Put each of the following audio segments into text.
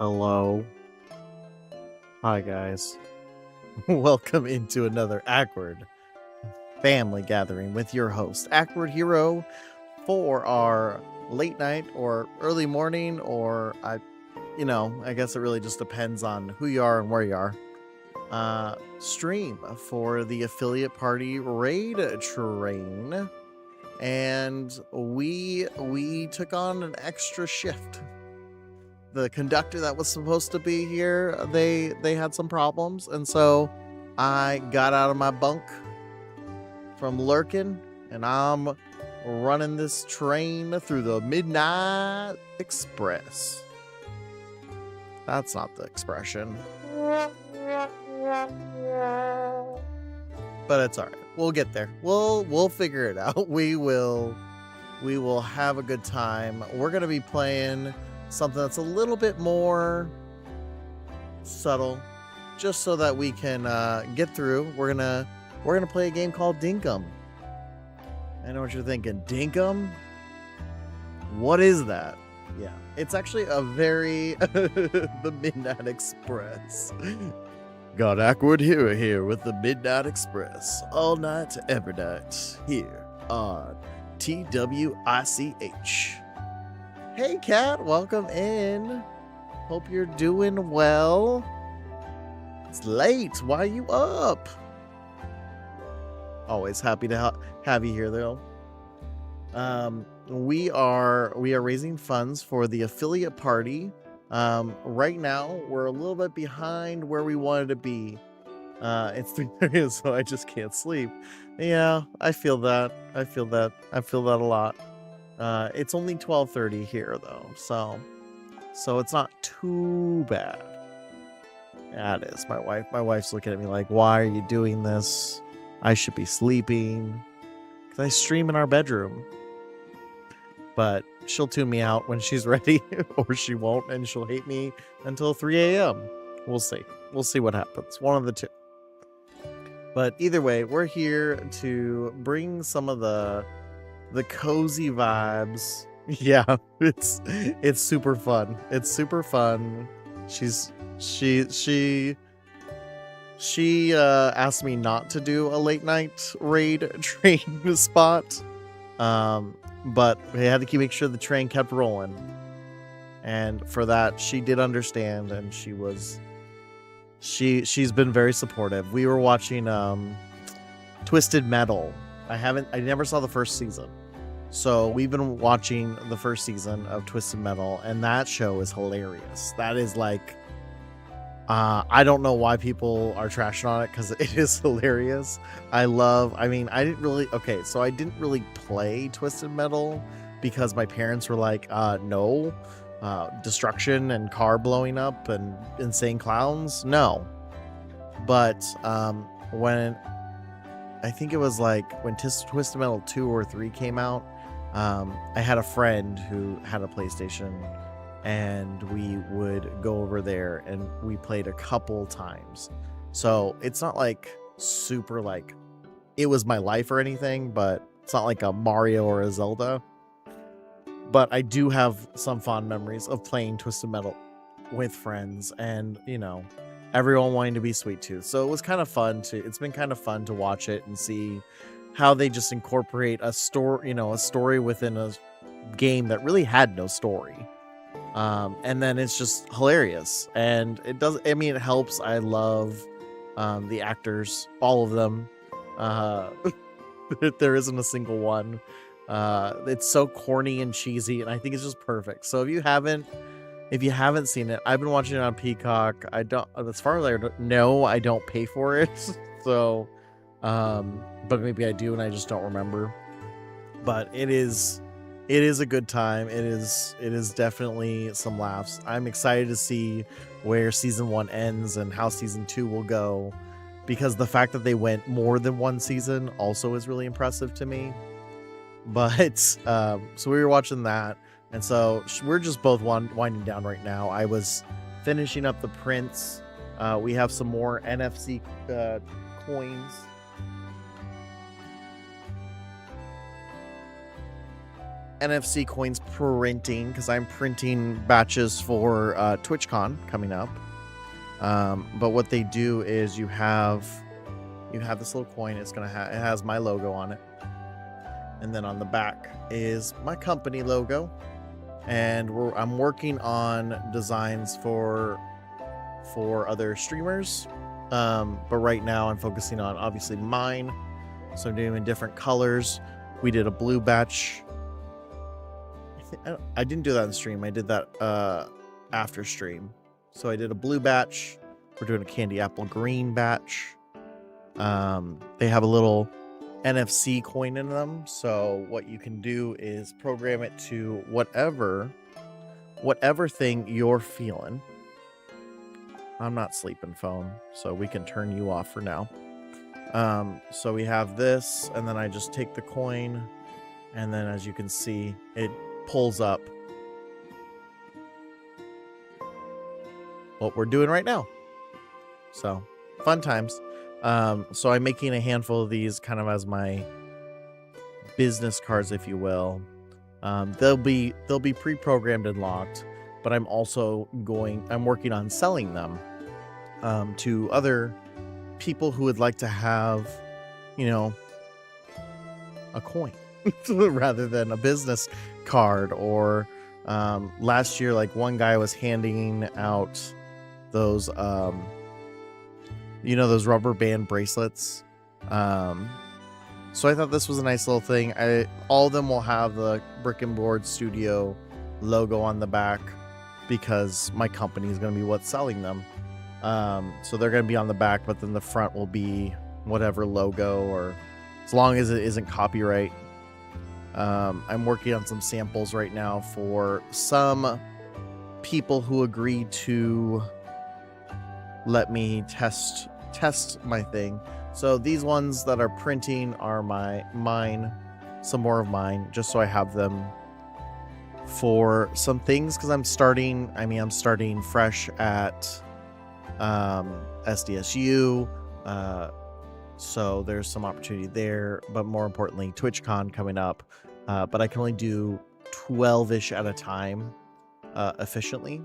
Hello. Hi, guys. Welcome into another Awkward family gathering with your host, Awkward Hero, for our late night or early morning, or I guess it really just depends on who you are and where you are. Stream for the affiliate party raid train, and we took on an extra shift. The conductor that was supposed to be here, they had some problems, and so I got out of my bunk from lurking, and I'm running this train through the Midnight Express. That's not the expression, but it's all right. We'll get there. We'll figure it out. We will have a good time. We're gonna be playing something that's a little bit more subtle, just so that we can get through. We're gonna play a game called Dinkum. I know what you're thinking. Dinkum? What is that? Yeah, it's actually a very the Midnight Express. Got Awkward Hero here with the Midnight Express, all night every night here on TWICH. Hey, Kat, welcome in. Hope you're doing well. It's late. Why are you up? Always happy to have you here, though. We are raising funds for the affiliate party. Right now, we're a little bit behind where we wanted to be. It's 3:30, so I just can't sleep. Yeah, I feel that. I feel that a lot. It's only 12:30 here, though, so it's not too bad. Yeah, it is. My wife's looking at me like, why are you doing this? I should be sleeping. Because I stream in our bedroom. But she'll tune me out when she's ready, or she won't, and she'll hate me until 3 a.m. We'll see. We'll see what happens. One of the two. But either way, we're here to bring some of the cozy vibes. Yeah, it's super fun. It's super fun. She asked me not to do a late night raid train spot, but we had to make sure the train kept rolling, and for that she did understand, and she's been very supportive. We were watching Twisted Metal. I never saw the first season. So we've been watching the first season of Twisted Metal, and that show is hilarious. That is like, I don't know why people are trashing on it, because it is hilarious. I didn't really play Twisted Metal because my parents were like, no, destruction and car blowing up and insane clowns, no. But when I think it was like when Twisted Metal 2 or 3 came out, I had a friend who had a PlayStation, and we would go over there and we played a couple times. So it's not like super like it was my life or anything, but it's not like a Mario or a Zelda. But I do have some fond memories of playing Twisted Metal with friends, and everyone wanting to be Sweet Tooth. So it was kind of fun it's been kind of fun to watch it and see how they just incorporate a story within a game that really had no story. And then it's just hilarious, and it helps. I love the actors, all of them. There isn't a single one. It's so corny and cheesy, and I think it's just perfect. So if you haven't seen it, I've been watching it on Peacock. As far as I know, I don't pay for it. So but maybe I do and I just don't remember. But it is a good time. It is definitely some laughs. I'm excited to see where season 1 ends and how season 2 will go, because the fact that they went more than one season also is really impressive to me. But so we were watching that, and so we're just both winding down right now. I was finishing up the prints. We have some more NFC coins. NFC coins printing because I'm printing batches for TwitchCon coming up. But what they do is you have this little coin. It has my logo on it, and then on the back is my company logo. And I'm working on designs for other streamers. But right now I'm focusing on obviously mine. So I'm doing different colors. We did a blue batch. I didn't do that in stream. I did that after stream. So I did a blue batch. We're doing a candy apple green batch. They have a little NFC coin in them. So what you can do is program it to whatever thing you're feeling. I'm not sleeping, phone, so we can turn you off for now. So we have this, and then I just take the coin, and then as you can see, it pulls up what we're doing right now. So fun times. So I'm making a handful of these kind of as my business cards, if you will. They'll be pre-programmed and locked, but I'm working on selling them to other people who would like to have, a coin rather than a business card. Or last year, like one guy was handing out those those rubber band bracelets. So I thought this was a nice little thing. All of them will have the Brick and Board Studio logo on the back because my company is going to be what's selling them. So they're going to be on the back, but then the front will be whatever logo, or as long as it isn't copyright. I'm working on some samples right now for some people who agreed to let me test my thing. So these ones that are printing are mine, some more of mine, just so I have them for some things, because I'm starting fresh at SDSU, so there's some opportunity there, but more importantly TwitchCon coming up, but I can only do 12-ish at a time efficiently,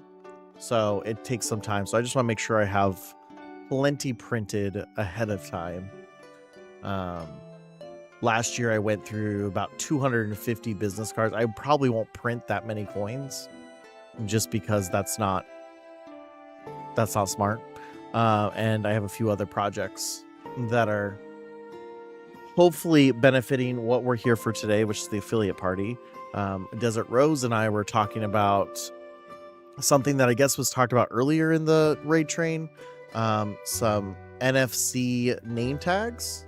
so it takes some time. So I just want to make sure I have plenty printed ahead of time. Last year I went through about 250 business cards. I probably won't print that many coins just because that's not smart. And I have a few other projects that are hopefully benefiting what we're here for today, which is the affiliate party. Desert Rose and I were talking about something that I guess was talked about earlier in the raid train. Some NFC name tags.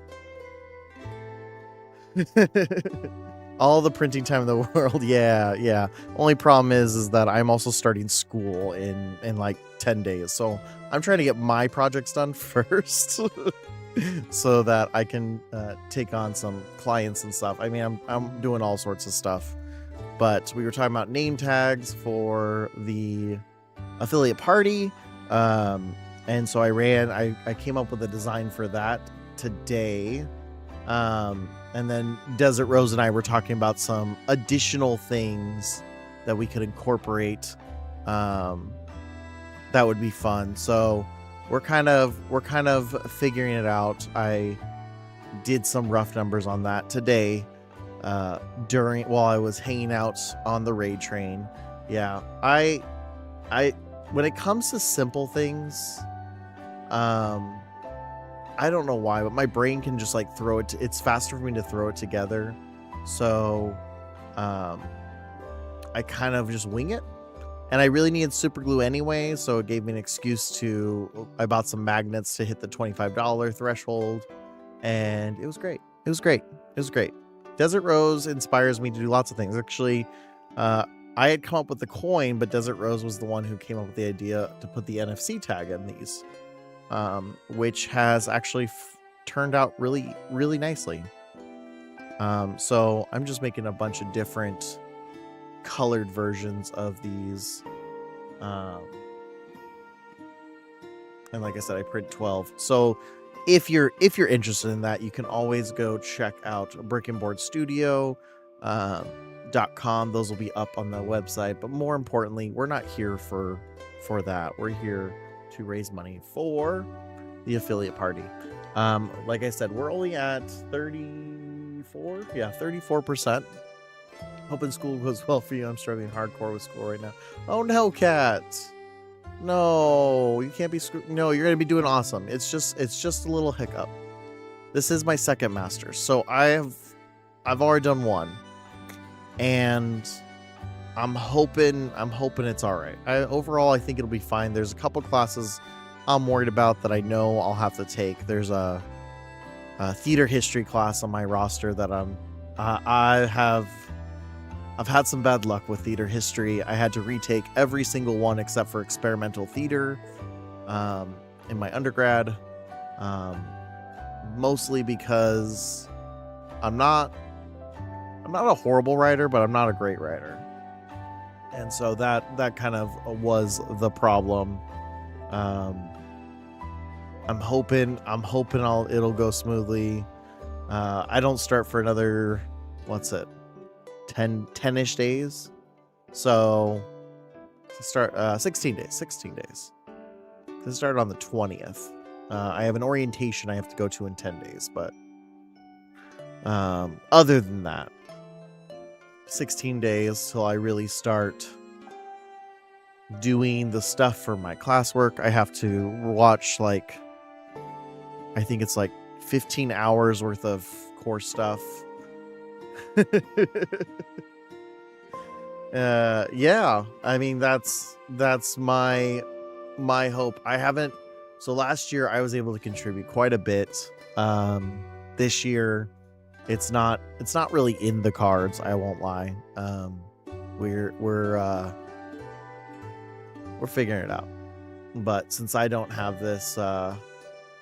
All the printing time in the world. Yeah. Only problem is that I'm also starting school in like 10 days. So I'm trying to get my projects done first so that I can take on some clients and stuff. I mean, I'm doing all sorts of stuff, but we were talking about name tags for the affiliate party. And so I came up with a design for that today. And then Desert Rose and I were talking about some additional things that we could incorporate. That would be fun. So we're kind of figuring it out. I did some rough numbers on that today, while I was hanging out on the raid train. Yeah, I when it comes to simple things, I don't know why, but my brain can just like throw it. It's faster for me to throw it together. So I kind of just wing it. And I really needed super glue anyway, so it gave me an excuse I bought some magnets to hit the $25 threshold. And it was great. It was great. Desert Rose inspires me to do lots of things. Actually, I had come up with the coin, but Desert Rose was the one who came up with the idea to put the NFC tag in these. Which has actually turned out really, really nicely. So I'm just making a bunch of different colored versions of these. And like I said, I print 12. So if you're interested in that, you can always go check out Brick and Board Studio. .com. Those will be up on the website. But more importantly, we're not here for that. We're here to raise money for the affiliate party. Like I said, we're only at 34. Yeah, 34%. Hoping school goes well for you. I'm struggling hardcore with school right now. Oh no, Cat. No, you can't be no, you're gonna be doing awesome. It's just a little hiccup. This is my second master's, so I've already done one, and I'm hoping it's all right. Overall, I think it'll be fine. There's a couple classes I'm worried about that I know I'll have to take. There's a theater history class on my roster that I've had some bad luck with theater history. I had to retake every single one except for experimental theater in my undergrad, mostly because I'm not a horrible writer, but I'm not a great writer, and so that kind of was the problem. I'm hoping it'll go smoothly. I don't start for another 10-ish days. So to start 16 days. To start on the 20th. I have an orientation I have to go to in 10 days, but other than that, 16 days till I really start doing the stuff for my classwork. I have to watch I think it's 15 hours worth of course stuff. Yeah, I mean that's my hope. So last year I was able to contribute quite a bit. This year it's not really in the cards, I won't lie. We're figuring it out. But since I don't have this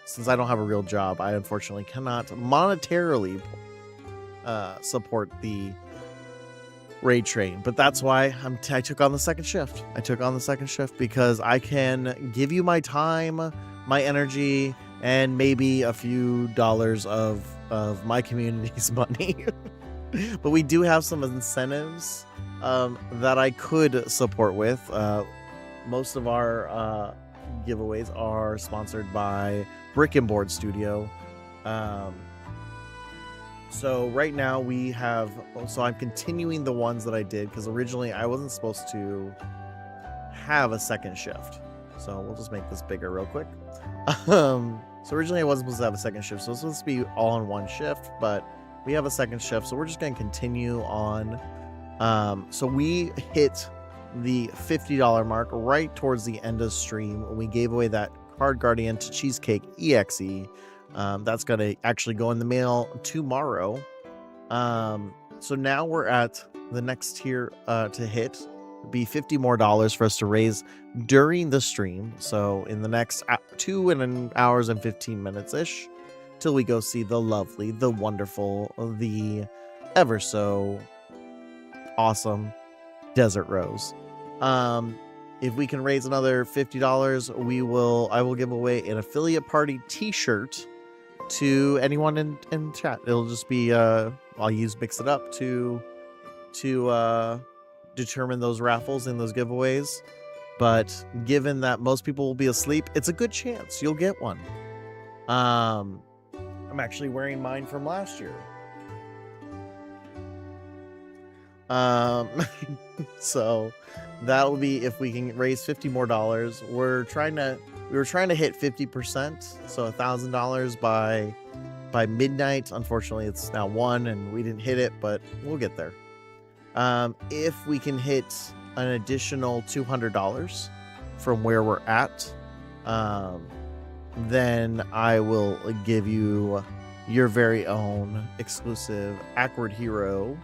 since I don't have a real job, I unfortunately cannot monetarily support the raid train. But that's why I took on the second shift. I took on the second shift because I can give you my time, my energy, and maybe a few dollars of my community's money. But we do have some incentives that I could support with. Most of our giveaways are sponsored by Brick and Board Studio. So right now I'm continuing the ones that I did because originally I wasn't supposed to have a second shift. So we'll just make this bigger real quick. So originally I wasn't supposed to have a second shift, so it's supposed to be all in one shift, but we have a second shift, so we're just going to continue on. So we hit the $50 mark right towards the end of stream. We gave away that Card Guardian to Cheesecake EXE. That's going to actually go in the mail tomorrow. So now we're at the next tier to hit. Be $50 more for us to raise during the stream. So in the next 2 hours and 15 minutes ish, till we go see the lovely, the wonderful, the ever so awesome Desert Rose. If we can raise another $50, I will give away an affiliate party t-shirt to anyone in chat. It'll just be I'll use Mix It Up to determine those raffles and those giveaways. But given that most people will be asleep, it's a good chance you'll get one. I'm actually wearing mine from last year. So that will be if we can raise $50 more. We were trying to hit 50%, so $1,000 by midnight. Unfortunately, it's now 1 and we didn't hit it, but we'll get there. If we can hit an additional $200 from where we're at, then I will give you your very own exclusive Awkward Hero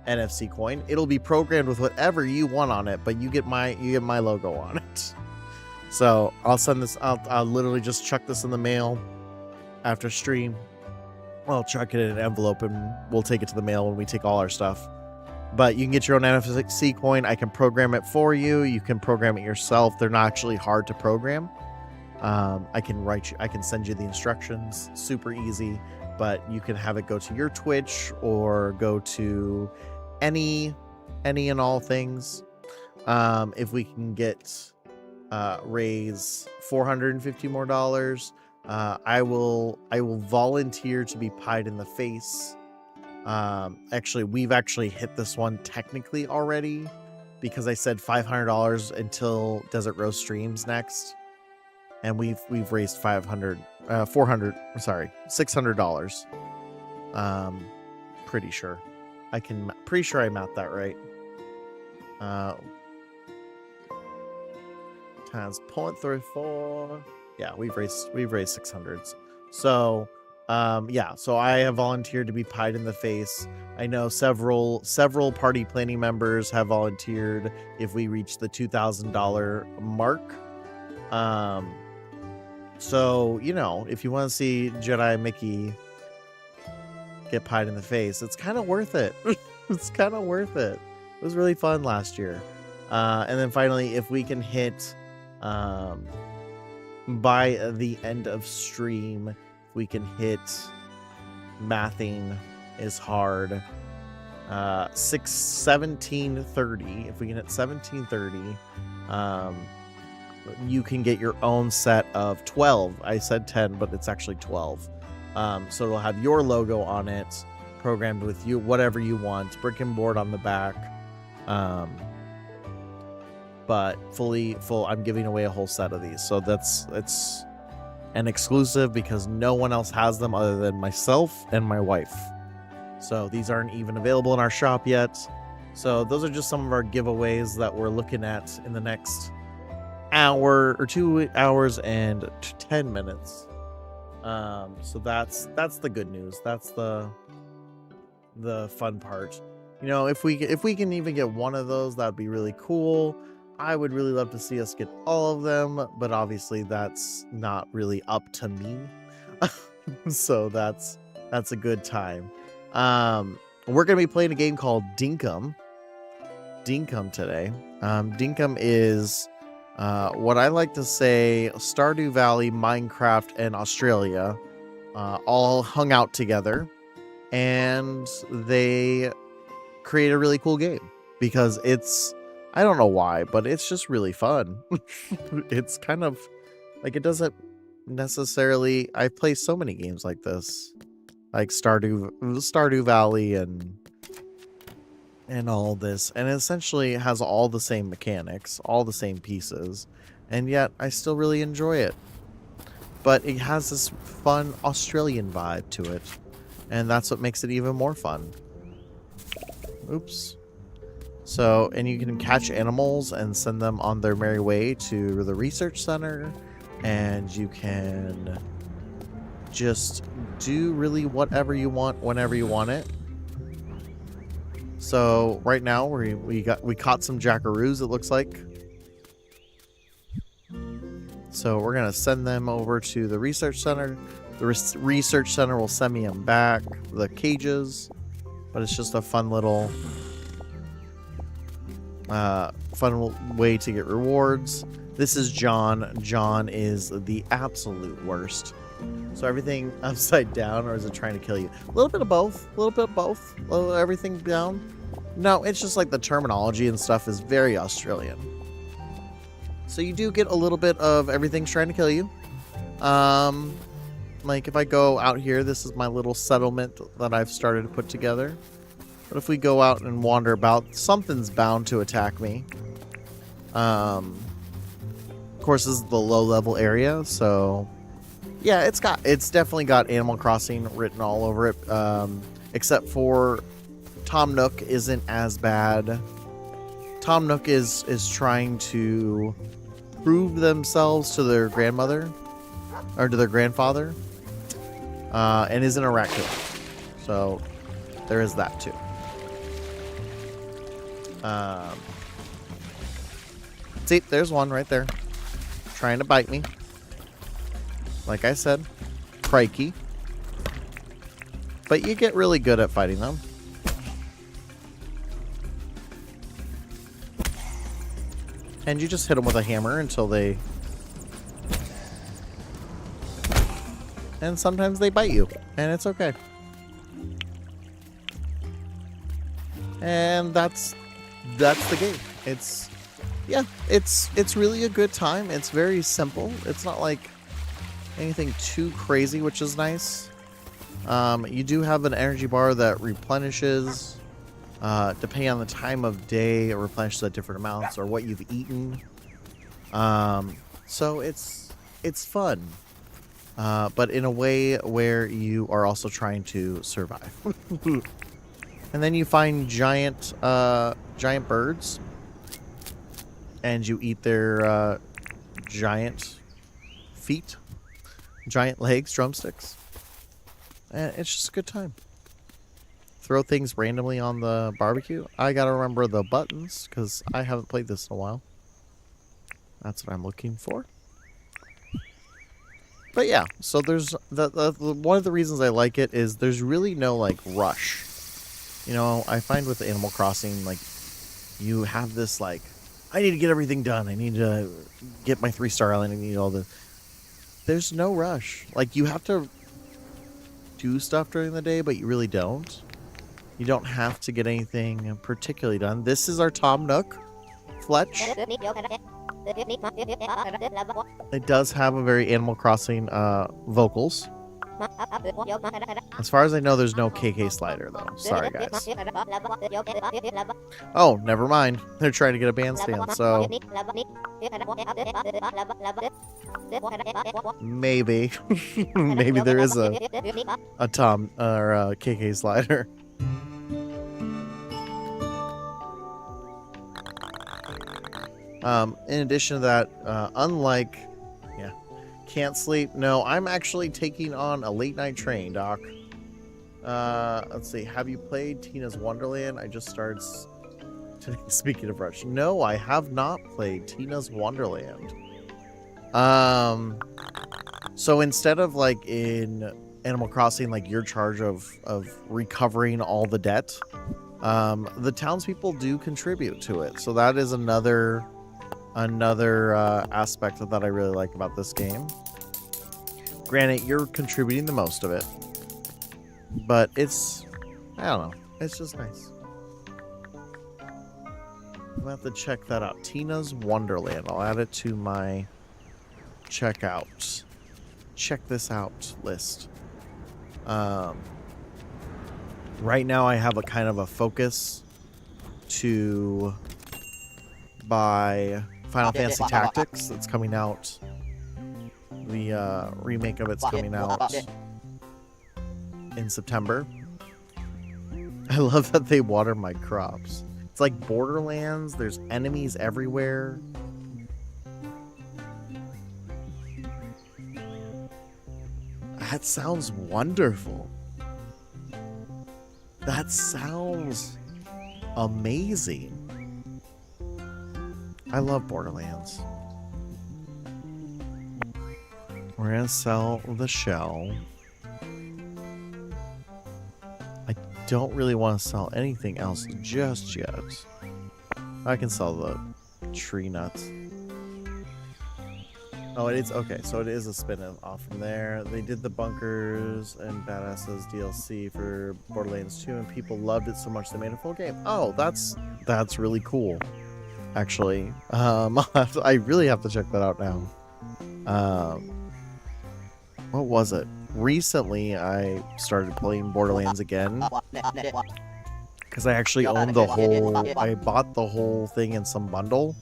NFC coin. It'll be programmed with whatever you want on it, but you get my logo on it. So I'll send this. I'll literally just chuck this in the mail after stream. I'll chuck it in an envelope and we'll take it to the mail when we take all our stuff. But you can get your own NFC coin. I can program it for you. You can program it yourself. They're not actually hard to program. I can send you the instructions. Super easy. but you can have it go to your Twitch or go to any and all things. If we can get raise $450 more, I will volunteer to be pied in the face. Actually, we've actually hit this one technically already, because I said $500 until Desert Rose streams next, and we've raised $600. Pretty sure I mapped that right. Times 0.34. Yeah, we've raised 600s. So yeah, so I have volunteered to be pied in the face. I know several party planning members have volunteered if we reach the $2,000 mark. So, you know, if you want to see Jedi Mickey get pied in the face, it's kind of worth it. It's kind of worth it. It was really fun last year. And then finally, if we can hit by the end of stream, we can hit mathing is hard. 1730. If we can hit 1730, you can get your own set of 12. I said 10, but it's actually 12. So it'll have your logo on it, programmed with you, whatever you want, brick and board on the back. But full, I'm giving away a whole set of these. So it's an exclusive because no one else has them other than myself and my wife. So these aren't even available in our shop yet. So those are just some of our giveaways that we're looking at in the next hour or 2 hours and 10 minutes. So that's the good news. That's the fun part. You know, if we can even get one of those, that'd be really cool. I would really love to see us get all of them, but obviously that's not really up to me. So that's a good time. We're gonna be playing a game called Dinkum today. Dinkum is what I like to say Stardew Valley, Minecraft, and Australia all hung out together, and they create a really cool game because it's, I don't know why, but it's just really fun. It's kind of like, it doesn't necessarily, I play so many games like this, like Stardew Valley and all this, and it essentially has all the same mechanics, all the same pieces, and yet I still really enjoy it. But it has this fun Australian vibe to it, and that's what makes it even more fun. Oops. So, and you can catch animals and send them on their merry way to the research center, and you can just do really whatever you want whenever you want it. So right now we caught some jackaroos, it looks like. So we're gonna send them over to the research center. The research center will send me them back, the cages, but it's just a fun little fun way to get rewards. This is John. John is the absolute worst. So everything upside down, or is it trying to kill you? A little bit of both. A little bit of both. Everything down. No, it's just like the terminology and stuff is very Australian. So you do get a little bit of everything's trying to kill you. Like if I go out here, this is my little settlement that I've started to put together. But if we go out and wander about, something's bound to attack me. Of course, this is the low-level area, so yeah, it's definitely got Animal Crossing written all over it. Except for Tom Nook isn't as bad. Tom Nook is trying to prove themselves to their grandmother or to their grandfather, and isn't a raccoon. So there is that too. See, there's one right there trying to bite me. Like I said, crikey. But you get really good at fighting them. And you just hit them with a hammer until they... and sometimes they bite you, and it's okay. And that's the game. It's really a good time. It's very simple. It's not like anything too crazy, which is nice. You do have an energy bar that replenishes. Depending on the time of day, it replenishes at different amounts or what you've eaten. So it's fun, but in a way where you are also trying to survive. And then you find giant birds, and you eat their giant feet, giant legs, drumsticks, and it's just a good time. Throw things randomly on the barbecue. I gotta remember the buttons because I haven't played this in a while. That's what I'm looking for. But yeah, so there's one of the reasons I like it is there's really no like rush. You know, I find with Animal Crossing, like, you have this like, I need to get everything done. I need to get my 3-star island. I need all the. There's no rush. Like, you have to do stuff during the day, but you really don't. You don't have to get anything particularly done. This is our Tom Nook, Fletch. It does have a very Animal Crossing vocals. As far as I know, there's no KK slider, though. Sorry, guys. Oh, never mind. They're trying to get a bandstand, so... Maybe. Maybe there is a Tom or a KK slider. In addition to that, unlike... Yeah. Can't sleep. No, I'm actually taking on a late night train, Doc. Let's see. Have you played Tina's Wonderland? I just started today. Speaking of Rush. No, I have not played Tina's Wonderland. So instead of like in Animal Crossing, like you're in charge of recovering all the debt, the townspeople do contribute to it. So that is another aspect that I really like about this game. Granted, you're contributing the most of it, but it's, I don't know, it's just nice. I'll have to check that out. Tina's Wonderland. I'll add it to my checkout. Check this out list. Right now I have a kind of a focus to buy Final Fantasy Tactics. That's coming out. The remake of it's coming out in September. I love that they water my crops. It's like Borderlands. There's enemies everywhere. That sounds wonderful. That sounds amazing. I love Borderlands. We're gonna sell the shell. I don't really want to sell anything else just yet. I can sell the tree nuts. Oh, it is okay. So it is a spin-off from there. They did the Bunkers and Badasses DLC for Borderlands 2, and people loved it so much they made a full game. Oh, that's really cool. Actually, I really have to check that out now. What was it? Recently, I started playing Borderlands again because I actually owned the whole. I bought the whole thing in some bundle,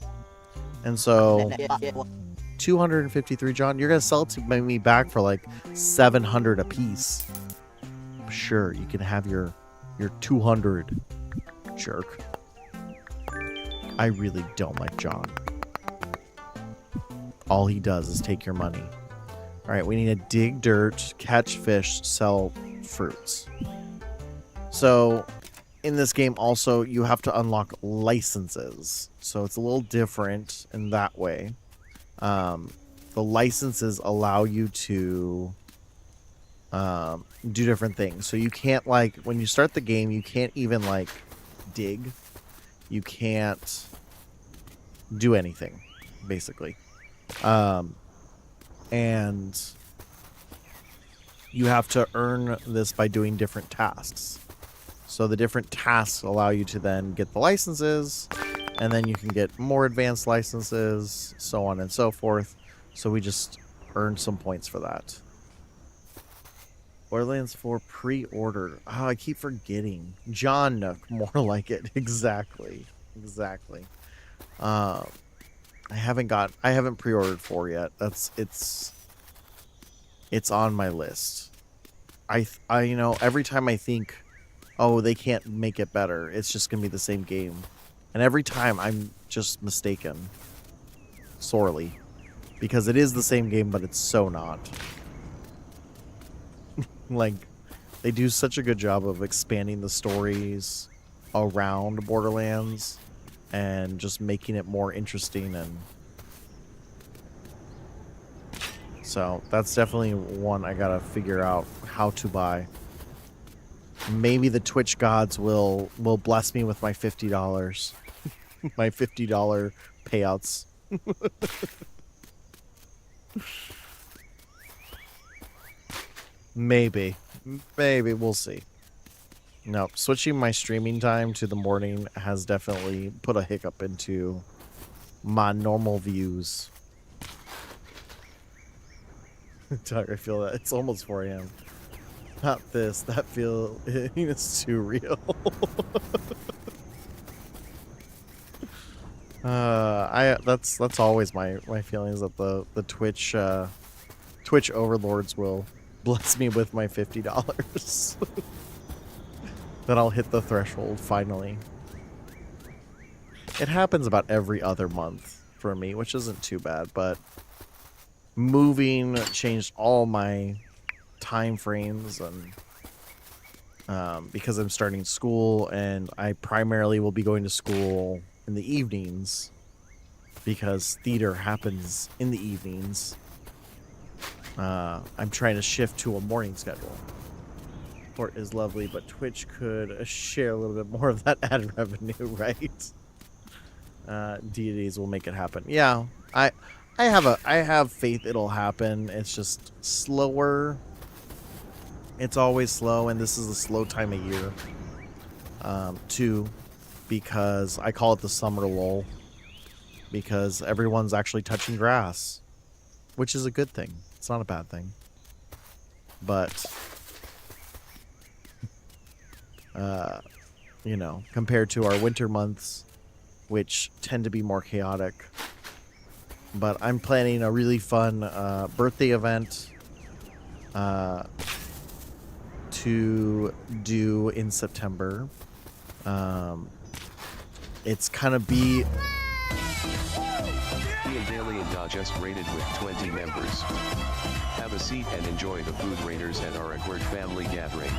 and so 253. John, you're gonna sell it to me back for like 700 a piece. Sure, you can have your 200, jerk. I really don't like John. All he does is take your money. All right, we need to dig dirt, catch fish, sell fruits. So in this game also, you have to unlock licenses. So it's a little different in that way. The licenses allow you to do different things. So you can't, like, when you start the game, you can't even, like, dig. You can't do anything, basically. And you have to earn this by doing different tasks. So the different tasks allow you to then get the licenses, and then you can get more advanced licenses, so on and so forth. So we just earned some points for that. Borderlands 4 pre-order. Oh, I keep forgetting. John Nook, more like it. Exactly. I haven't pre-ordered 4 yet. It's on my list. I you know, every time I think, oh, they can't make it better, it's just gonna be the same game. And every time I'm just mistaken. Sorely. Because it is the same game, but it's so not. Like, they do such a good job of expanding the stories around Borderlands and just making it more interesting. And so that's definitely one I gotta figure out how to buy. Maybe the Twitch gods will bless me with my $50. My $50 payouts. Maybe we'll see. No, switching my streaming time to the morning has definitely put a hiccup into my normal views. I feel that it's almost 4 a.m. Not this. That feel it's too real. That's always my feelings that the Twitch overlords will bless me with my $50. Then I'll hit the threshold finally. It happens about every other month for me, which isn't too bad, but moving changed all my time frames, and because I'm starting school, and I primarily will be going to school in the evenings because theater happens in the evenings. I'm trying to shift to a morning schedule. Port is lovely, but Twitch could share a little bit more of that ad revenue, right? Deities will make it happen. Yeah, I have faith it'll happen. It's just slower. It's always slow, and this is a slow time of year. Too, because I call it the summer lull, because everyone's actually touching grass, which is a good thing. It's not a bad thing. But you know, compared to our winter months, which tend to be more chaotic. But I'm planning a really fun birthday event to do in September. It's kind of be... Ian Daly and Dodgest rated with 20 members. Have a seat and enjoy the Food Raiders and our awkward family gathering.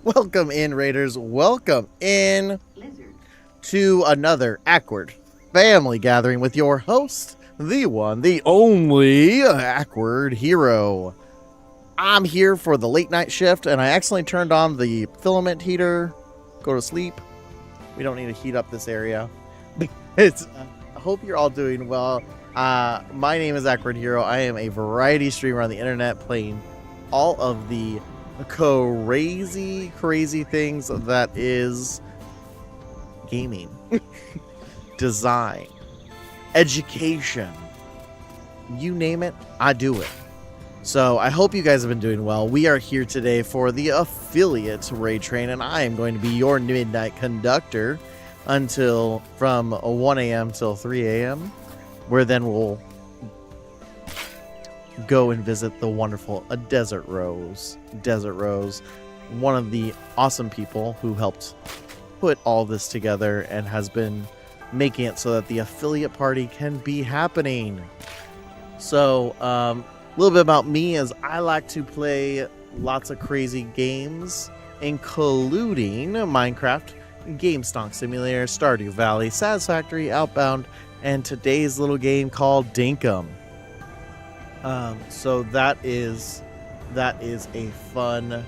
Welcome in, Raiders. Welcome in to another awkward family gathering with your host, the one, the only awkward hero. I'm here for the late night shift, and I accidentally turned on the filament heater. Go to sleep. We don't need to heat up this area. I hope you're all doing well. My name is Awkward Hero. I am a variety streamer on the internet, playing all of the crazy things that is gaming, design, education, you name it, I do it. So I hope you guys have been doing well. We are here today for the affiliate raid train, and I am going to be your midnight conductor until from 1 a.m. till 3 a.m., where then we'll go and visit the wonderful Desert Rose. Desert Rose, one of the awesome people who helped put all this together and has been making it so that the affiliate party can be happening. So, a little bit about me is I like to play lots of crazy games, including Minecraft, Game Stonk Simulator, Stardew Valley, Satisfactory, Outbound, and today's little game called Dinkum. So that is a fun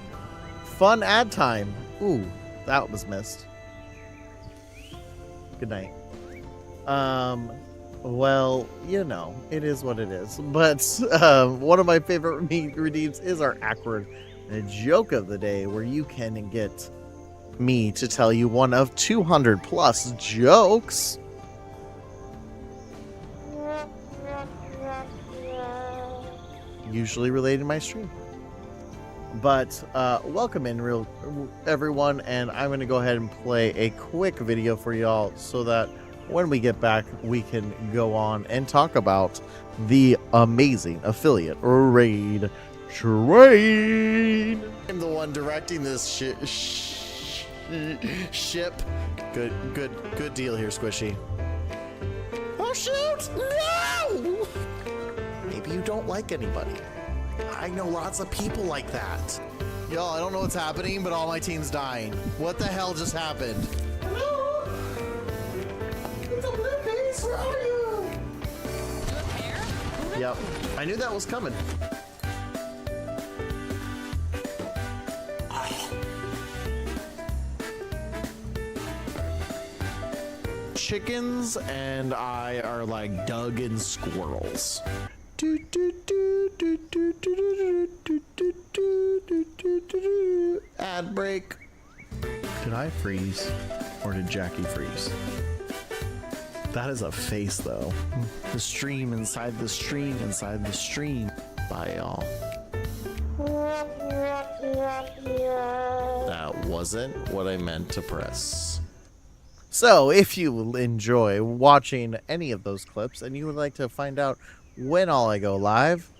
ad time. Ooh, that was missed. Good night. Well, you know, it is what it is. But one of my favorite redeems is our awkward joke of the day, where you can get me to tell you one of 200 plus jokes. Usually related to my stream. But welcome in, everyone, and I'm going to go ahead and play a quick video for y'all so that when we get back, we can go on and talk about the amazing affiliate raid train. I'm the one directing this ship. Good deal here, Squishy. Oh shoot! No! Maybe you don't like anybody. I know lots of people like that. Y'all, I don't know what's happening, but all my team's dying. What the hell just happened? Hello? It's a blue base, where are you? Yep, I knew that was coming. Chickens and I are like Doug and squirrels. Ad break. Did I freeze or did Jackie freeze? That is a face though. The stream inside the stream inside the stream. Bye y'all. That wasn't what I meant to press. So if you enjoy watching any of those clips and you would like to find out when all I go live,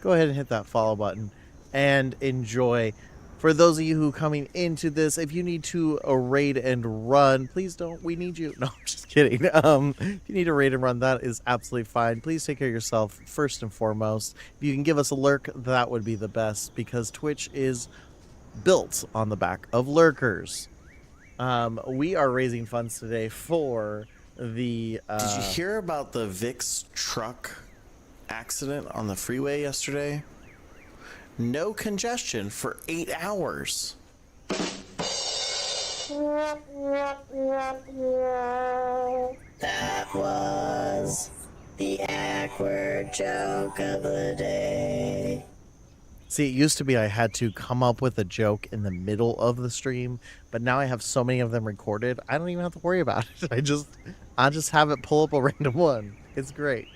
go ahead and hit that follow button and enjoy. For those of you who are coming into this, if you need to raid and run, please don't. We need you. No, I'm just kidding. If you need to raid and run, that is absolutely fine. Please take care of yourself first and foremost. If you can give us a lurk, that would be the best, because Twitch is built on the back of lurkers. We are raising funds today for the... Did you hear about the VIX truck accident on the freeway yesterday? No congestion for 8 hours. That was the awkward joke of the day. See, it used to be I had to come up with a joke in the middle of the stream, but now I have so many of them recorded, I don't even have to worry about it. I just have it pull up a random one. It's great.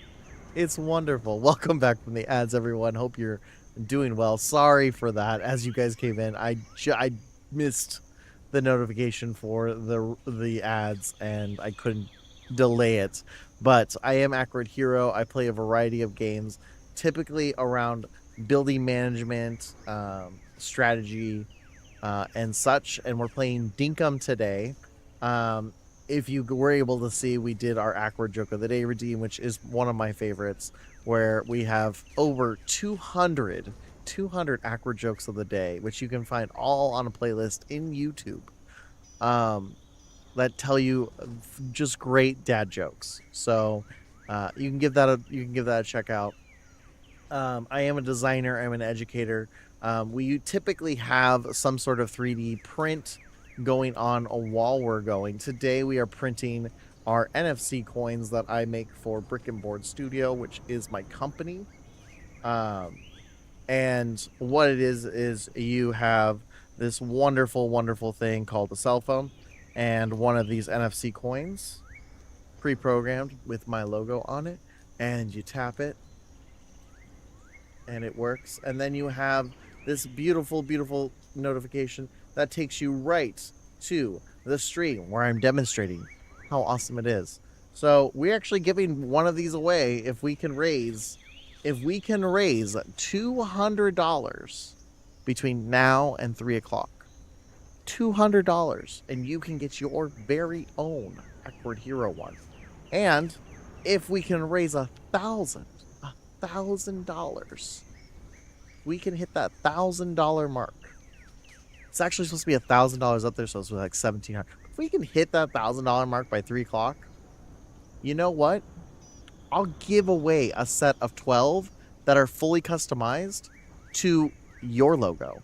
It's wonderful. Welcome back from the ads, everyone. Hope you're doing well. Sorry for that. As you guys came in, I missed the notification for the ads and I couldn't delay it. But I am Accurate Hero. I play a variety of games, typically around building management, strategy, and such. And we're playing Dinkum today. If you were able to see, we did our Awkward Joke of the Day redeem, which is one of my favorites, where we have over 200 awkward jokes of the day, which you can find all on a playlist in YouTube, that tell you just great dad jokes. So you can give that a check out. I am a designer. I'm an educator. We typically have some sort of 3D print going on while we're going. Today we are printing our NFC coins that I make for Brick and Board Studio, which is my company. And what it is you have this wonderful thing called a cell phone and one of these NFC coins pre-programmed with my logo on it, and you tap it and it works, and then you have this beautiful notification that takes you right to the stream where I'm demonstrating how awesome it is. So we're actually giving one of these away if we can raise $200 between now and 3 o'clock. $200, and you can get your very own Awkward Hero one. And if we can raise $1,000, we can hit that $1,000 mark. It's actually supposed to be $1,000 up there, so it's like $1,700. If we can hit that $1,000 mark by 3 o'clock, you know what? I'll give away a set of 12 that are fully customized to your logo.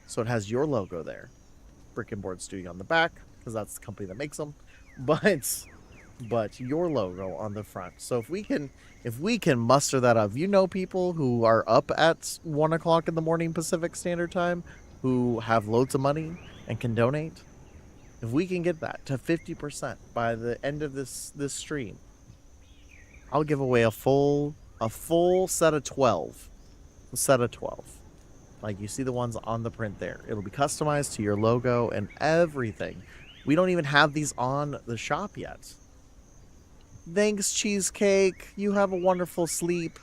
So it has your logo there. Brick and Board Studio on the back, because that's the company that makes them. But but your logo on the front. So if we can muster that up, you know, people who are up at 1 o'clock in the morning Pacific Standard Time, who have loads of money and can donate. If we can get that to 50% by the end of this stream, I'll give away a full set of 12. A set of 12. Like you see the ones on the print there. It'll be customized to your logo and everything. We don't even have these on the shop yet. Thanks, Cheesecake. You have a wonderful sleep.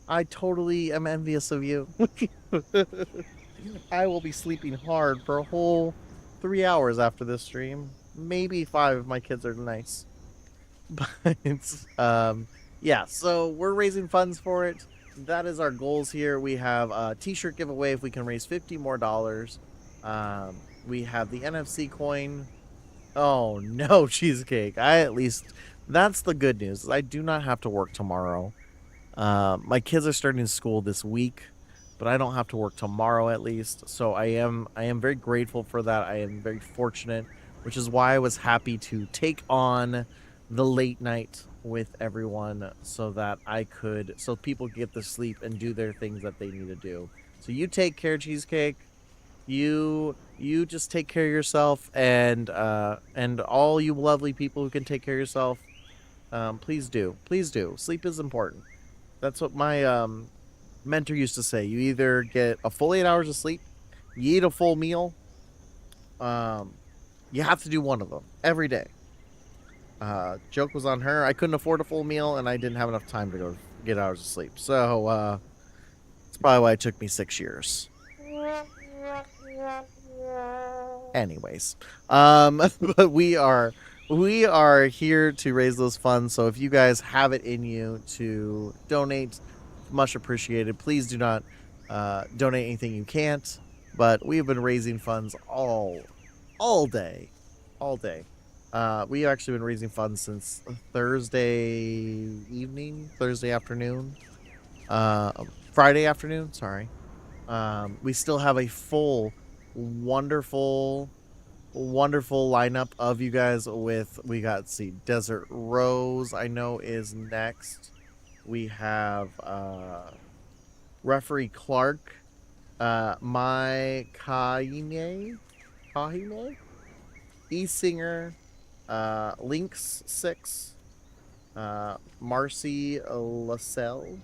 I totally am envious of you. I will be sleeping hard for a whole 3 hours after this stream. Maybe 5 if my kids are nice. But, yeah, so we're raising funds for it. That is our goals here. We have a t-shirt giveaway if we can raise $50 more. We have the NFC coin. Oh, no, Cheesecake. That's the good news. I do not have to work tomorrow. My kids are starting school this week, but I don't have to work tomorrow at least. So I am very grateful for that. I am very fortunate, which is why I was happy to take on the late night with everyone so that so people get to sleep and do their things that they need to do. So you take care, Cheesecake. You just take care of yourself, and all you lovely people who can take care of yourself, please do. Sleep is important. That's what my mentor used to say. You either get a full 8 hours of sleep, you eat a full meal. You have to do one of them every day. Joke was on her. I couldn't afford a full meal, and I didn't have enough time to go get hours of sleep. So it's probably why it took me 6 years. Anyways, but we are here to raise those funds. So if you guys have it in you to donate, much appreciated. Please do not donate anything you can't. But we have been raising funds all day. We've actually been raising funds since Thursday afternoon, Friday afternoon. Sorry. We still have a full, wonderful lineup of you guys. We got Desert Rose, I know, is next. We have Referee Clark, my Kahine, E-Singer, Lynx 6, Marcy Lascelle,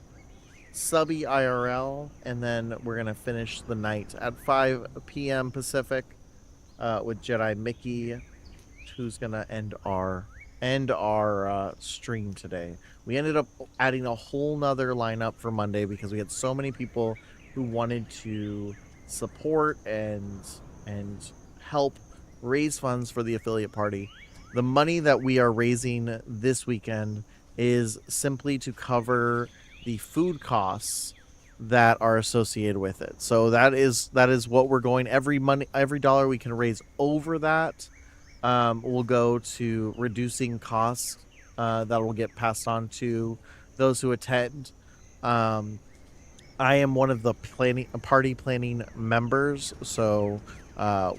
Subby IRL, and then we're gonna finish the night at 5 p.m. Pacific with Jedi Mickey, who's gonna end our stream today. We ended up adding a whole nother lineup for Monday because we had so many people who wanted to support and help raise funds for the affiliate party. The money that we are raising this weekend is simply to cover the food costs that are associated with it. So that is what we're going. Every dollar we can raise over that will go to reducing costs that will get passed on to those who attend. I am one of the party planning members, so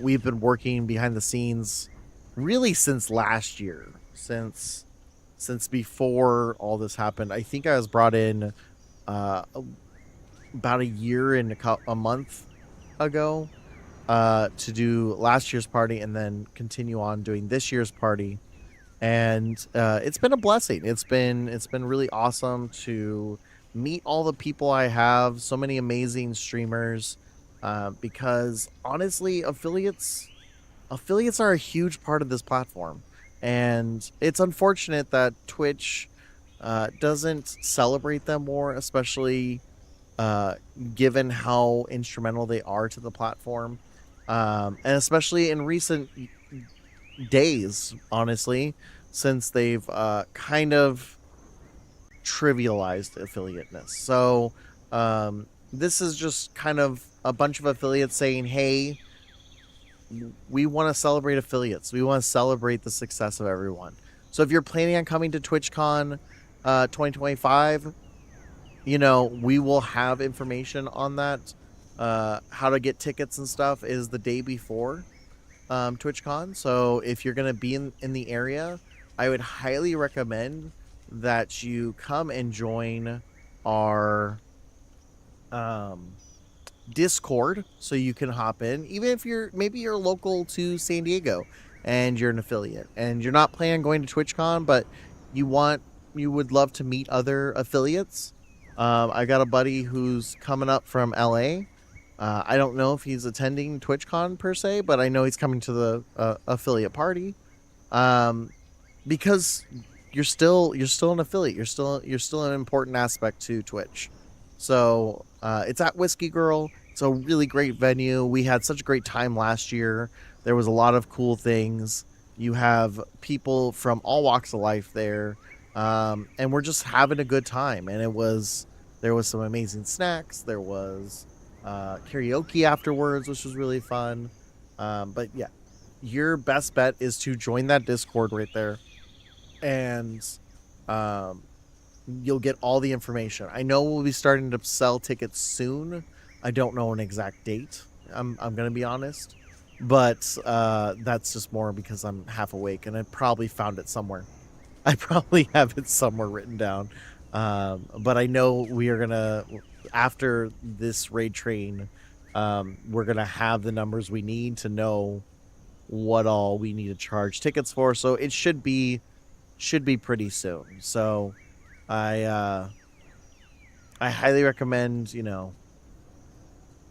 we've been working behind the scenes really since last year, since before all this happened. I think I was brought in about a year and a month ago to do last year's party and then continue on doing this year's party. And it's been a blessing. It's been really awesome to meet all the people I have, so many amazing streamers, because honestly, affiliates are a huge part of this platform. And it's unfortunate that Twitch doesn't celebrate them more, especially given how instrumental they are to the platform. And especially in recent days, honestly, since they've kind of trivialized affiliateness. So this is just kind of a bunch of affiliates saying, hey, we want to celebrate affiliates. We want to celebrate the success of everyone. So if you're planning on coming to TwitchCon 2025, we will have information on that. How to get tickets and stuff is the day before TwitchCon. So if you're going to be in the area, I would highly recommend that you come and join our Discord so you can hop in, even if you're local to San Diego and you're an affiliate and you're not planning on going to TwitchCon, but you would love to meet other affiliates. I got a buddy who's coming up from LA. I don't know if he's attending TwitchCon per se, but I know he's coming to the affiliate party. Um, because you're still an affiliate. You're still an important aspect to Twitch. So it's at Whiskey Girl. It's a really great venue. We had such a great time last year. There was a lot of cool things. You have people from all walks of life there, and we're just having a good time. And there was some amazing snacks. There was karaoke afterwards, which was really fun. But yeah, your best bet is to join that Discord right there, and um, you'll get all the information. I know we'll be starting to sell tickets soon. I don't know an exact date. I'm gonna be honest, but that's just more because I'm half awake and I probably found it somewhere. I probably have it somewhere written down. But I know we are gonna, after this raid train, we're gonna have the numbers we need to know what all we need to charge tickets for. So it should be pretty soon. So I highly recommend,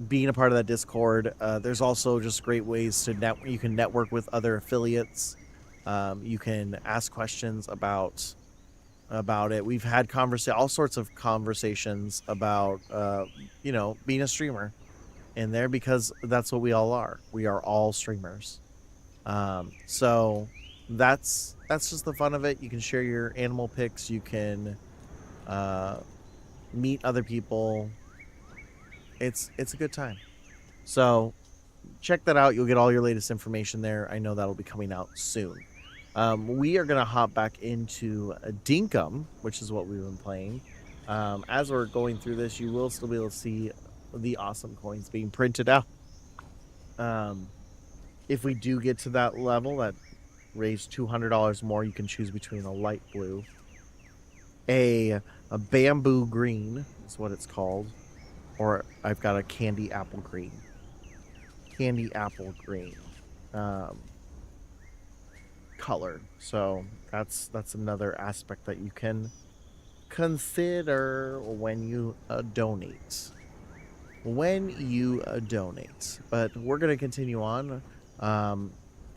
being a part of that Discord. There's also just great ways to you can network with other affiliates. You can ask questions about it. We've had all sorts of conversations about being a streamer in there, because that's what we all are. We are all streamers. So that's just the fun of it. You can share your animal pics. You can meet other people. It's a good time. So check that out. You'll get all your latest information there. I know that'll be coming out soon. We are gonna hop back into Dinkum, which is what we've been playing. As we're going through this, you will still be able to see the awesome coins being printed out. If we do get to that level that raise $200 more, you can choose between a light blue, a bamboo green is what it's called, or I've got a candy apple green. Color. So that's another aspect that you can consider when you donate. But we're gonna continue on.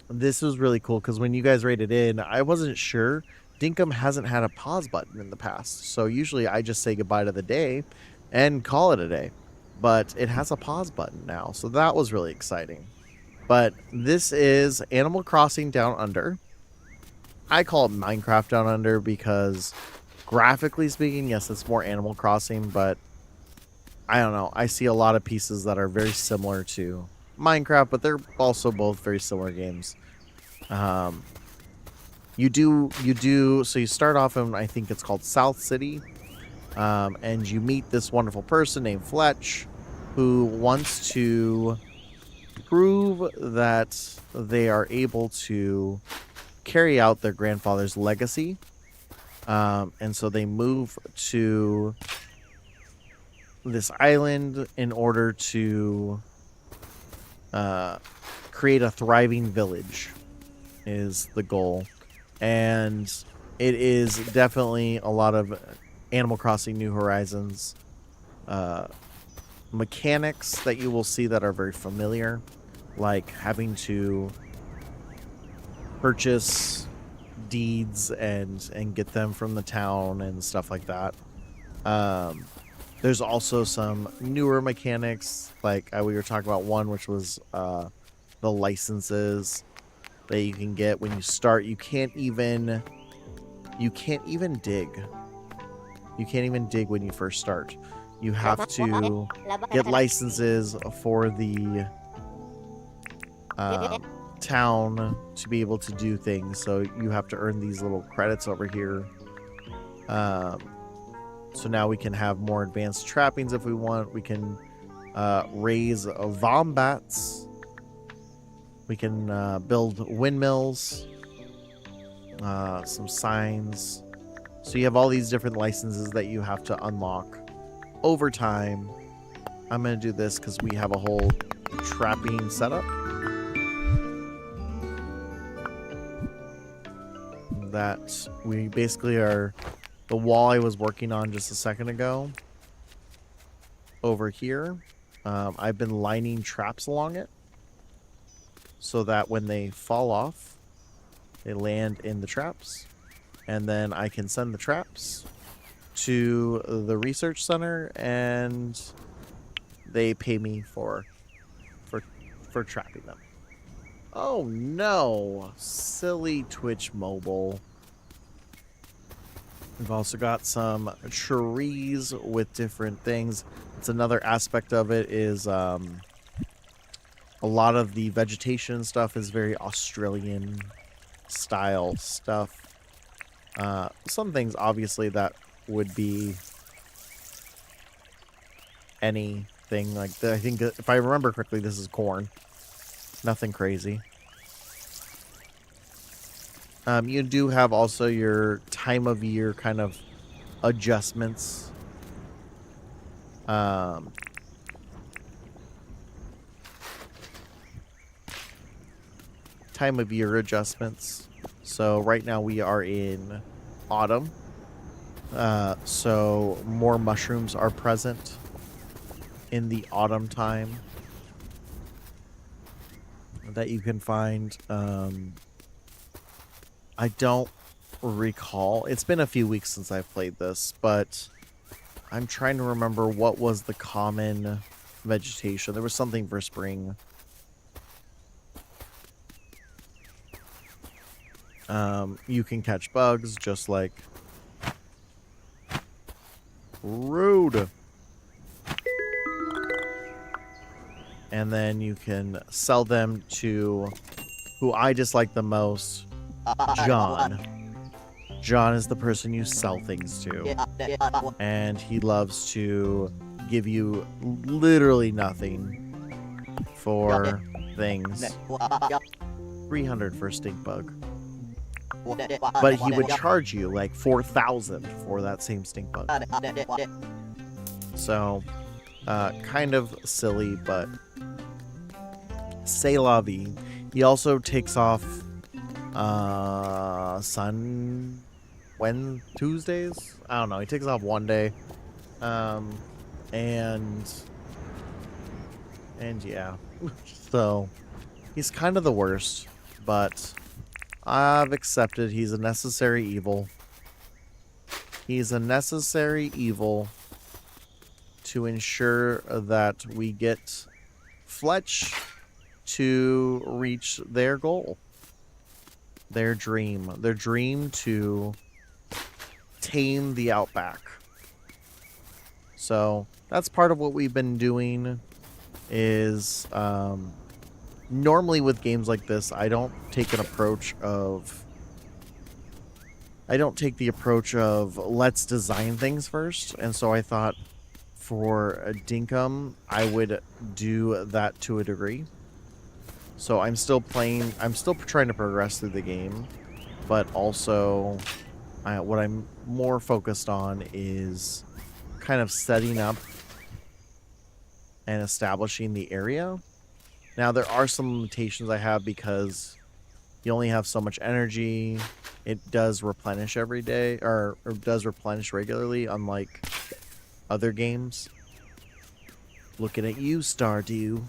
This was really cool because when you guys rated in, I wasn't sure. Dinkum hasn't had a pause button in the past, so usually I just say goodbye to the day and call it a day, but it has a pause button now, so that was really exciting. But this is Animal Crossing Down Under. I call it Minecraft Down Under because graphically speaking, yes, it's more Animal Crossing, but I don't know. I see a lot of pieces that are very similar to Minecraft, but they're also both very similar games. So you start off in, I think it's called South City, and you meet this wonderful person named Fletch, who wants to prove that they are able to carry out their grandfather's legacy. And so they move to this island in order to create a thriving village is the goal. And it is definitely a lot of Animal Crossing New Horizons mechanics that you will see that are very familiar, like having to purchase deeds and get them from the town and stuff like that. There's also some newer mechanics, like we were talking about one, which was the licenses that you can get when you start. You can't even dig. You can't even dig when you first start. You have to get licenses for the town to be able to do things. So you have to earn these little credits over here. So now we can have more advanced trappings if we want. We can raise wombats. We can build windmills. some signs. So you have all these different licenses that you have to unlock over time. I'm going to do this because we have a whole trapping setup that we basically are. The wall I was working on just a second ago over here, I've been lining traps along it so that when they fall off, they land in the traps, and then I can send the traps to the research center and they pay me for trapping them. Oh no, silly Twitch mobile. We've also got some trees with different things. It's another aspect of it is a lot of the vegetation stuff is very Australian style stuff. Some things obviously that would be anything like that. I think if I remember correctly, this is corn. Nothing crazy. You do have also your time of year kind of adjustments. Time of year adjustments. So right now we are in autumn. So more mushrooms are present in the autumn time that you can find. I don't recall. It's been a few weeks since I've played this, but I'm trying to remember what was the common vegetation. There was something for spring. You can catch bugs just like rude. And then you can sell them to who I dislike the most, John. John is the person you sell things to. And he loves to give you literally nothing for things. 300 for a stink bug. But he would charge you like 4,000 for that same stink bug. So, kind of silly, but c'est la vie. He also takes off Tuesdays? I don't know. He takes off one day. And yeah. So, he's kind of the worst, but I've accepted he's a necessary evil. He's a necessary evil to ensure that we get Fletch to reach their goal. Their dream to tame the Outback. So that's part of what we've been doing is normally with games like this, I don't take the approach of let's design things first. And so I thought for a Dinkum, I would do that to a degree. So I'm still trying to progress through the game, but also what I'm more focused on is kind of setting up and establishing the area. Now, there are some limitations I have because you only have so much energy. It does replenish every day, or does replenish regularly, unlike other games. Looking at you, Stardew.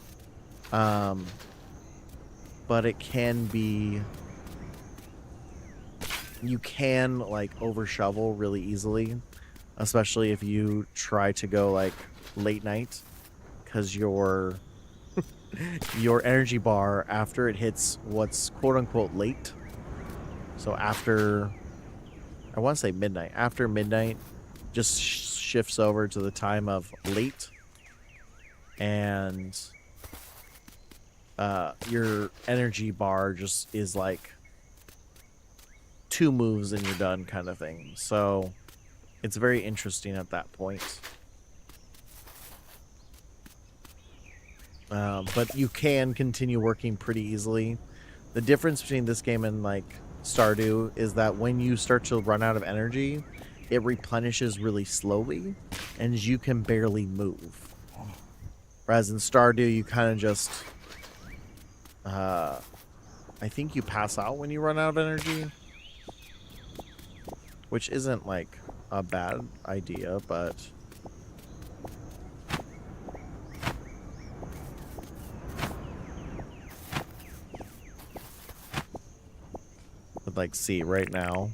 But it can be... You can, like, over-shovel really easily. Especially if you try to go, like, late night. Because your energy bar, after it hits what's quote-unquote late. So after... I want to say midnight. After midnight, just shifts over to the time of late. And... your energy bar just is like 2 moves and you're done kind of thing. So it's very interesting at that point. But you can continue working pretty easily. The difference between this game and like Stardew is that when you start to run out of energy, it replenishes really slowly, and you can barely move. Whereas in Stardew, you kind of just, I think you pass out when you run out of energy, which isn't like a bad idea, but like, see right now,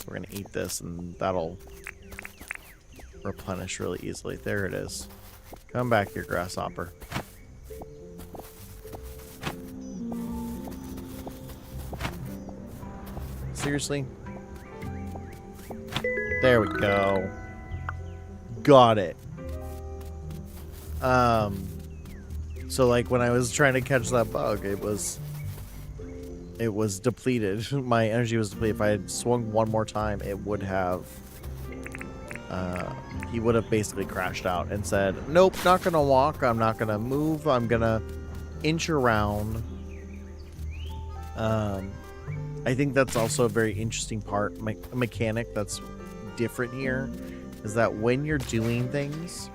we're gonna eat this and that'll replenish really easily. There it is. Come back here, grasshopper. Seriously? There we go. Got it. So like when I was trying to catch that bug, it was depleted. My energy was depleted. If I had swung one more time, it would have he would have basically crashed out and said, nope, not gonna walk, I'm not gonna move, I'm gonna inch around. I think that's also a very interesting part, mechanic that's different here, is that when you're doing things,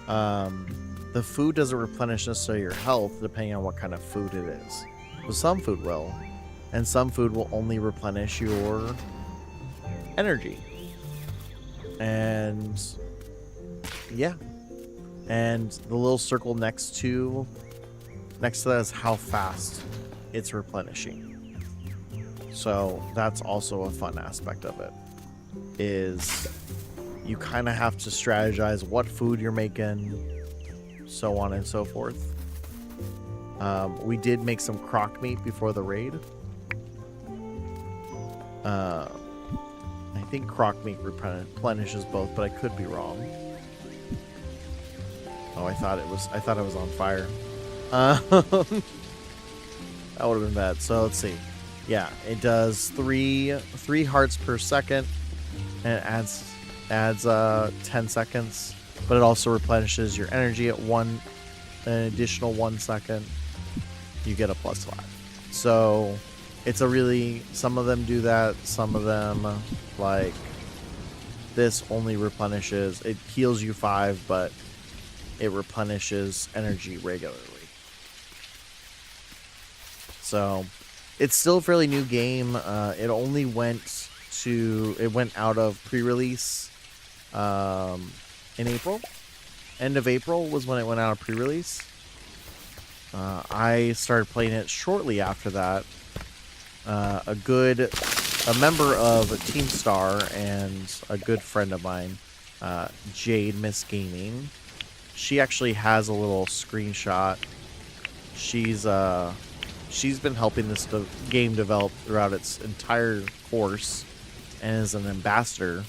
the food doesn't replenish necessarily your health depending on what kind of food it is. So some food will, and some food will only replenish your energy. And yeah, and the little circle next to that is how fast it's replenishing. So that's also a fun aspect of it, is you kind of have to strategize what food you're making, so on and so forth. We did make some croc meat before the raid. I think croc meat replenishes both, but I could be wrong. Oh, I thought it was on fire. That would have been bad. So let's see. Yeah, it does three hearts per second, and it adds 10 seconds, but it also replenishes your energy at an additional 1 second. You get a +5. So it's a really, some of them do that, some of them, like this, only replenishes, it heals you 5, but it replenishes energy regularly. So it's still a fairly new game. It only went out of pre-release in April. End of April was when it went out of pre-release. I started playing it shortly after that. A member of Team Star and a good friend of mine, Jade Miss Gaming, she actually has a little screenshot. She's been helping this game develop throughout its entire course and is an ambassador.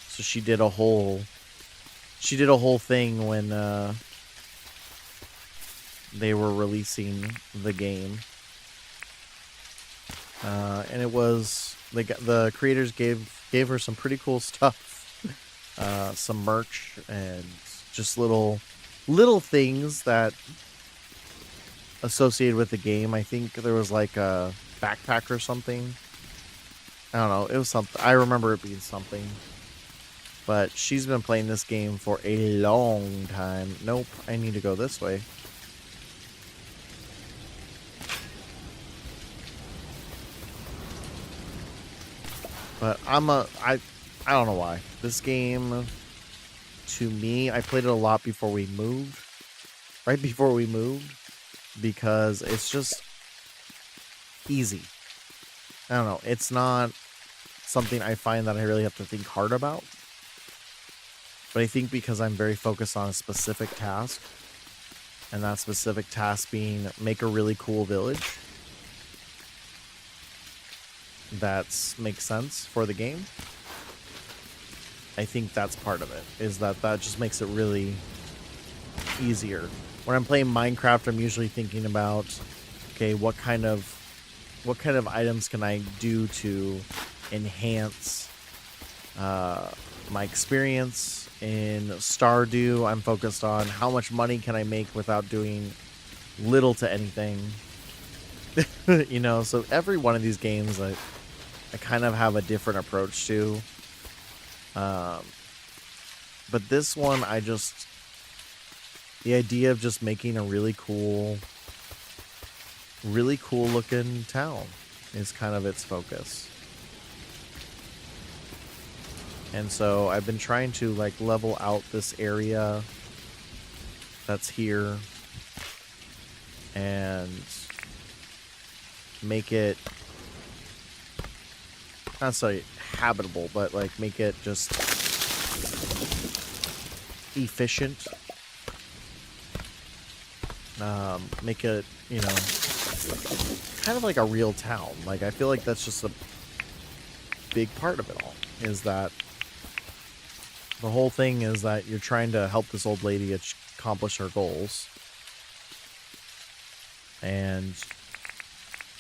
So she did a whole thing when they were releasing the game. And it was, the creators gave her some pretty cool stuff, some merch and just little things that associated with the game. I think there was like a backpack or something. I don't know. It was something. I remember it being something. But she's been playing this game for a long time. Nope, I need to go this way. But I don't know why. This game, to me, I played it a lot before we moved. Right before we moved. Because it's just easy. I don't know. It's not something I find that I really have to think hard about. But I think because I'm very focused on a specific task, and that specific task being make a really cool village, that makes sense for the game. I think that's part of it, is that just makes it really easier. When I'm playing Minecraft, I'm usually thinking about, okay, what kind of items can I do to enhance my experience. In Stardew, I'm focused on how much money can I make without doing little to anything. You know, so every one of these games I kind of have a different approach to. But this one, the idea of just making a really cool looking town is kind of its focus. And so I've been trying to like level out this area that's here and make it not necessarily habitable, but like make it just efficient. Make it, you know, kind of like a real town. Like, I feel like that's just a big part of it all, is that the whole thing is that you're trying to help this old lady accomplish her goals. And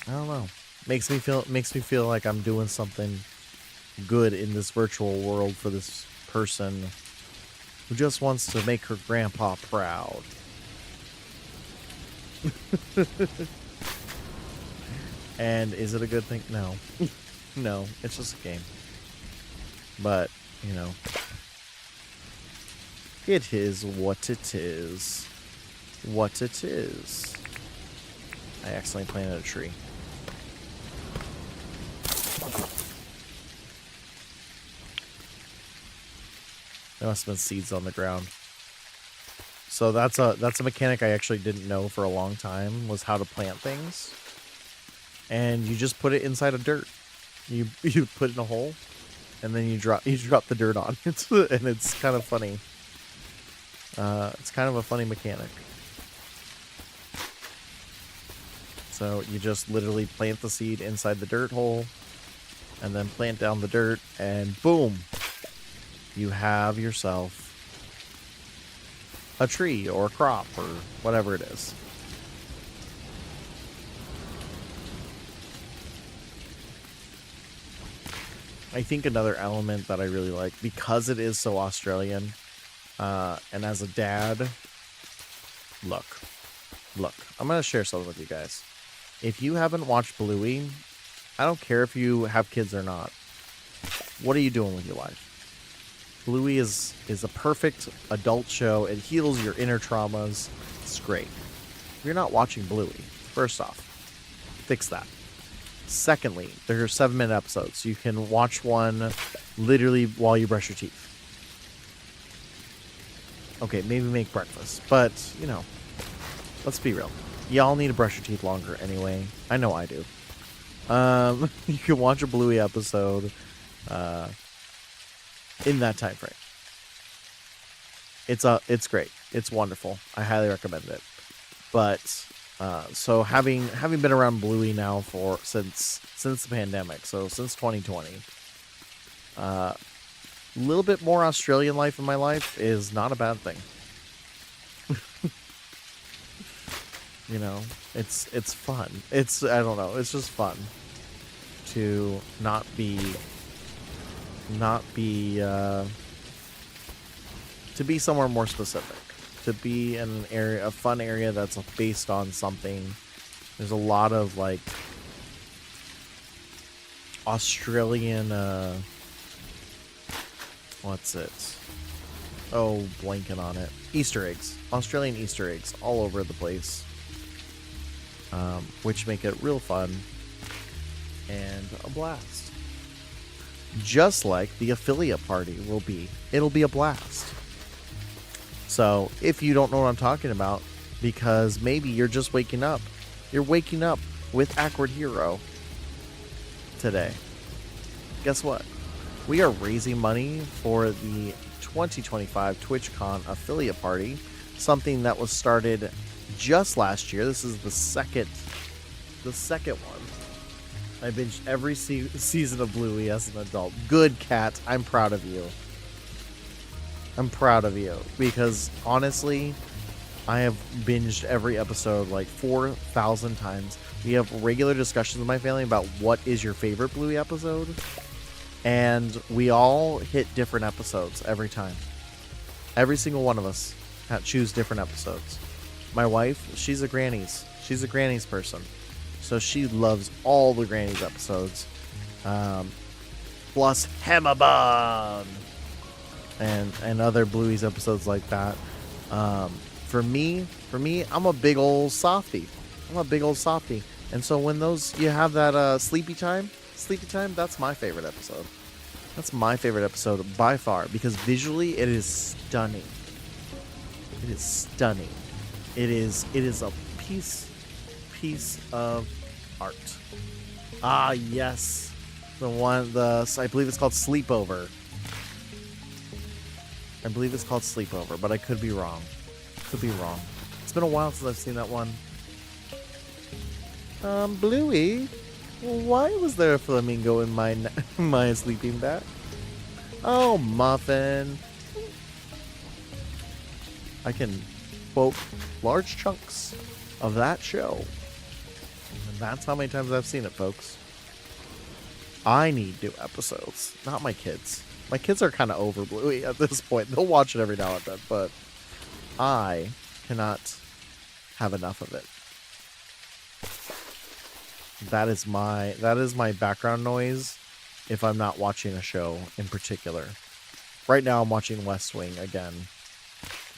I don't know, makes me feel like I'm doing something good in this virtual world for this person who just wants to make her grandpa proud. And is it a good thing? No. No, it's just a game. But, you know, it is what it is. What it is. I accidentally planted a tree. There must have been seeds on the ground. So that's a mechanic I actually didn't know for a long time, was how to plant things. And you just put it inside of dirt. You put it in a hole, and then you drop the dirt on. And it's kind of funny. It's kind of a funny mechanic. So you just literally plant the seed inside the dirt hole, and then plant down the dirt, and boom, you have yourself a tree or a crop or whatever it is. I think another element that I really like, because it is so Australian, and as a dad, look, I'm going to share something with you guys. If you haven't watched Bluey, I don't care if you have kids or not. What are you doing with your life? Bluey is a perfect adult show. It heals your inner traumas. It's great. If you're not watching Bluey, first off, fix that. Secondly, there are 7-minute episodes. You can watch one literally while you brush your teeth. Okay, maybe make breakfast. But, you know, let's be real. Y'all need to brush your teeth longer anyway. I know I do. You can watch a Bluey episode in that time frame. It's great. It's wonderful. I highly recommend it. But so having been around Bluey now since the pandemic, so since 2020, a little bit more Australian life in my life is not a bad thing. You know, it's fun. I don't know, it's just fun to not be to be somewhere more specific. To be in an area, a fun area that's based on something. There's a lot of like Australian, what's it? Oh, blanking on it. Easter eggs. Australian Easter eggs all over the place. Which make it real fun and a blast. Just like the affiliate party will be. It'll be a blast. So, if you don't know what I'm talking about, because maybe you're just waking up. You're waking up with Awkward Hero today. Guess what? We are raising money for the 2025 TwitchCon affiliate party. Something that was started just last year. This is the second one. I binged every season of Bluey as an adult. Good, Cat. I'm proud of you. I'm proud of you, because honestly, I have binged every episode like 4,000 times. We have regular discussions with my family about what is your favorite Bluey episode, and we all hit different episodes every time. Every single one of us choose different episodes. My wife, she's a grannies person. So she loves all the Granny's episodes. Plus Hammerbun and other Bluey's episodes like that. For me, I'm a big old softie. And so when you have that sleepy time, that's my favorite episode. That's my favorite episode by far, because visually it is stunning. It is a piece of art. Ah, yes. I believe it's called Sleepover. But I could be wrong. It's been a while since I've seen that one. Bluey, why was there a flamingo in my sleeping bag? Oh, Muffin. I can quote large chunks of that show. And that's how many times I've seen it, folks. I need new episodes, not my kids. My kids are kind of over Bluey at this point. They'll watch it every now and then, but I cannot have enough of it. That is my background noise if I'm not watching a show in particular. Right now I'm watching West Wing again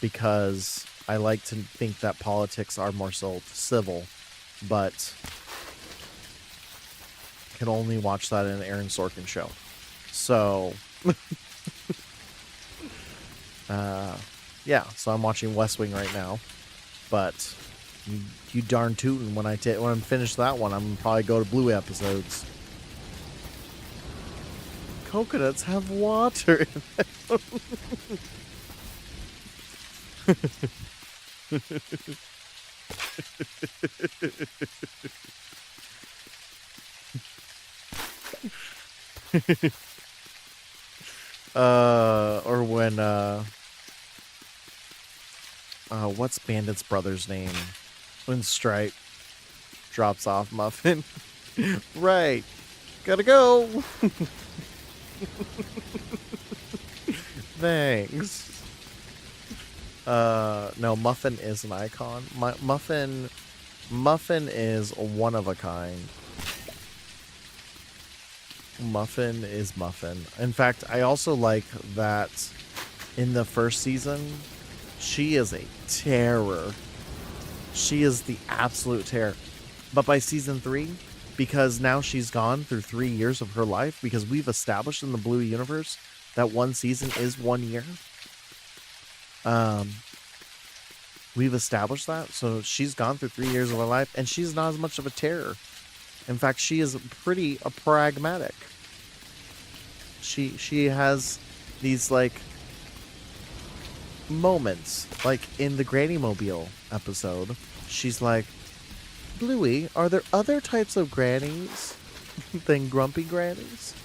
because I like to think that politics are more so civil, but can only watch that in an Aaron Sorkin show. So yeah, so I'm watching West Wing right now, but you darn tootin' when I'm finished that one, I'm gonna probably go to Bluey episodes. Coconuts have water in them. Or when what's Bandit's brother's name? When Stripe drops off Muffin. Right. Gotta go. Thanks. No, Muffin is an icon. Muffin is one of a kind. Muffin is Muffin. In fact, I also like that in the first season, she is a terror. She is the absolute terror. But by season 3, because now she's gone through 3 years of her life, because we've established in the Bluey universe that one season is 1 year. We've established that. So she's gone through 3 years of her life, and she's not as much of a terror. In fact, she is pretty pragmatic. She has these like moments, like in the Granny Mobile episode, she's like, Bluey, are there other types of grannies than grumpy grannies?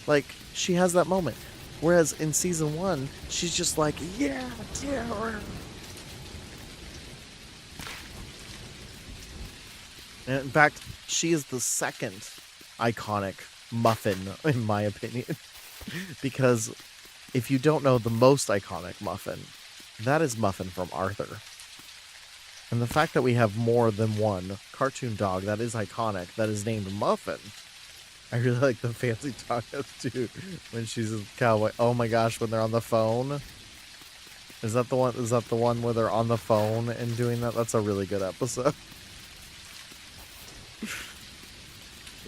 Like, she has that moment. Whereas in season 1, she's just like, yeah, terror. And in fact, she is the second iconic Muffin, in my opinion. Because if you don't know the most iconic Muffin, that is Muffin from Arthur. And the fact that we have more than one cartoon dog that is iconic, that is named Muffin. I really like the fancy dog too, when she's a cowboy. Oh my gosh, when they're on the phone. Is that the one where they're on the phone and doing that? That's a really good episode.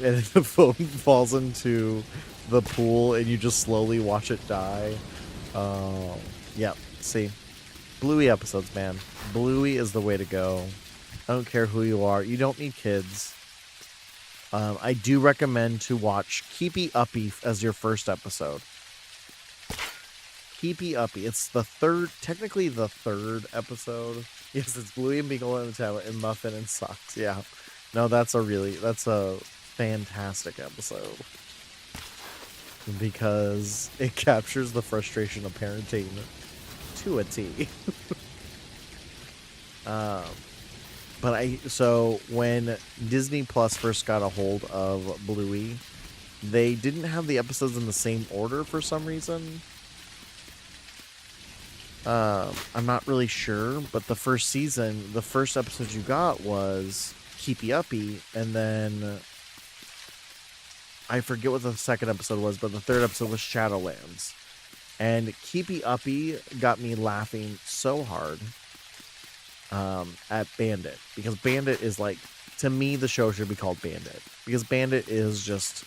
And the phone falls into the pool and you just slowly watch it die. Yeah, see. Bluey episodes, man. Bluey is the way to go. I don't care who you are. You don't need kids. I do recommend to watch Keepy Uppy as your first episode. Keepy Uppy. It's technically the third episode. Yes, it's Bluey and Beagle and the Tablet and Muffin and Socks. Yeah. No, that's a fantastic episode. Because it captures the frustration of parenting to a T. So when Disney Plus first got a hold of Bluey, they didn't have the episodes in the same order for some reason. I'm not really sure, but the first season, the first episode you got was Keepy Uppy, and then I forget what the second episode was, but the third episode was Shadowlands. And Keepy Uppy got me laughing so hard at Bandit, because Bandit is like, to me, the show should be called Bandit, because Bandit is just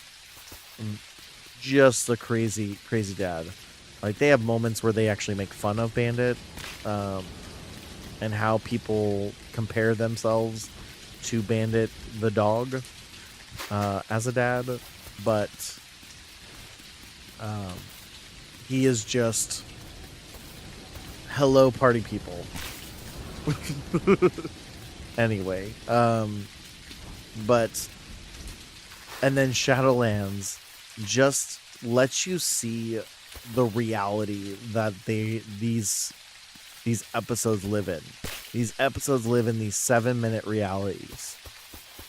the crazy dad. Like, they have moments where they actually make fun of Bandit, and how people compare themselves to Bandit the dog as a dad, but he is just hello party people. Anyway, but and then Shadowlands just lets you see the reality that these episodes live in. These episodes live in these 7-minute realities.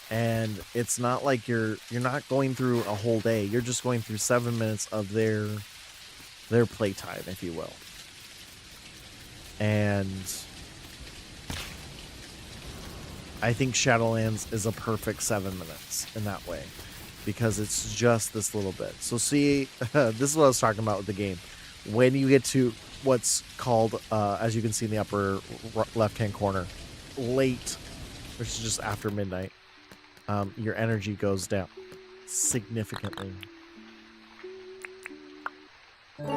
And it's not like you're not going through a whole day. You're just going through 7 minutes of their playtime, if you will. And I think Shadowlands is a perfect 7 minutes in that way, because it's just this little bit. So see, this is what I was talking about with the game. When you get to what's called, as you can see in the upper left-hand corner, late, which is just after midnight, your energy goes down significantly.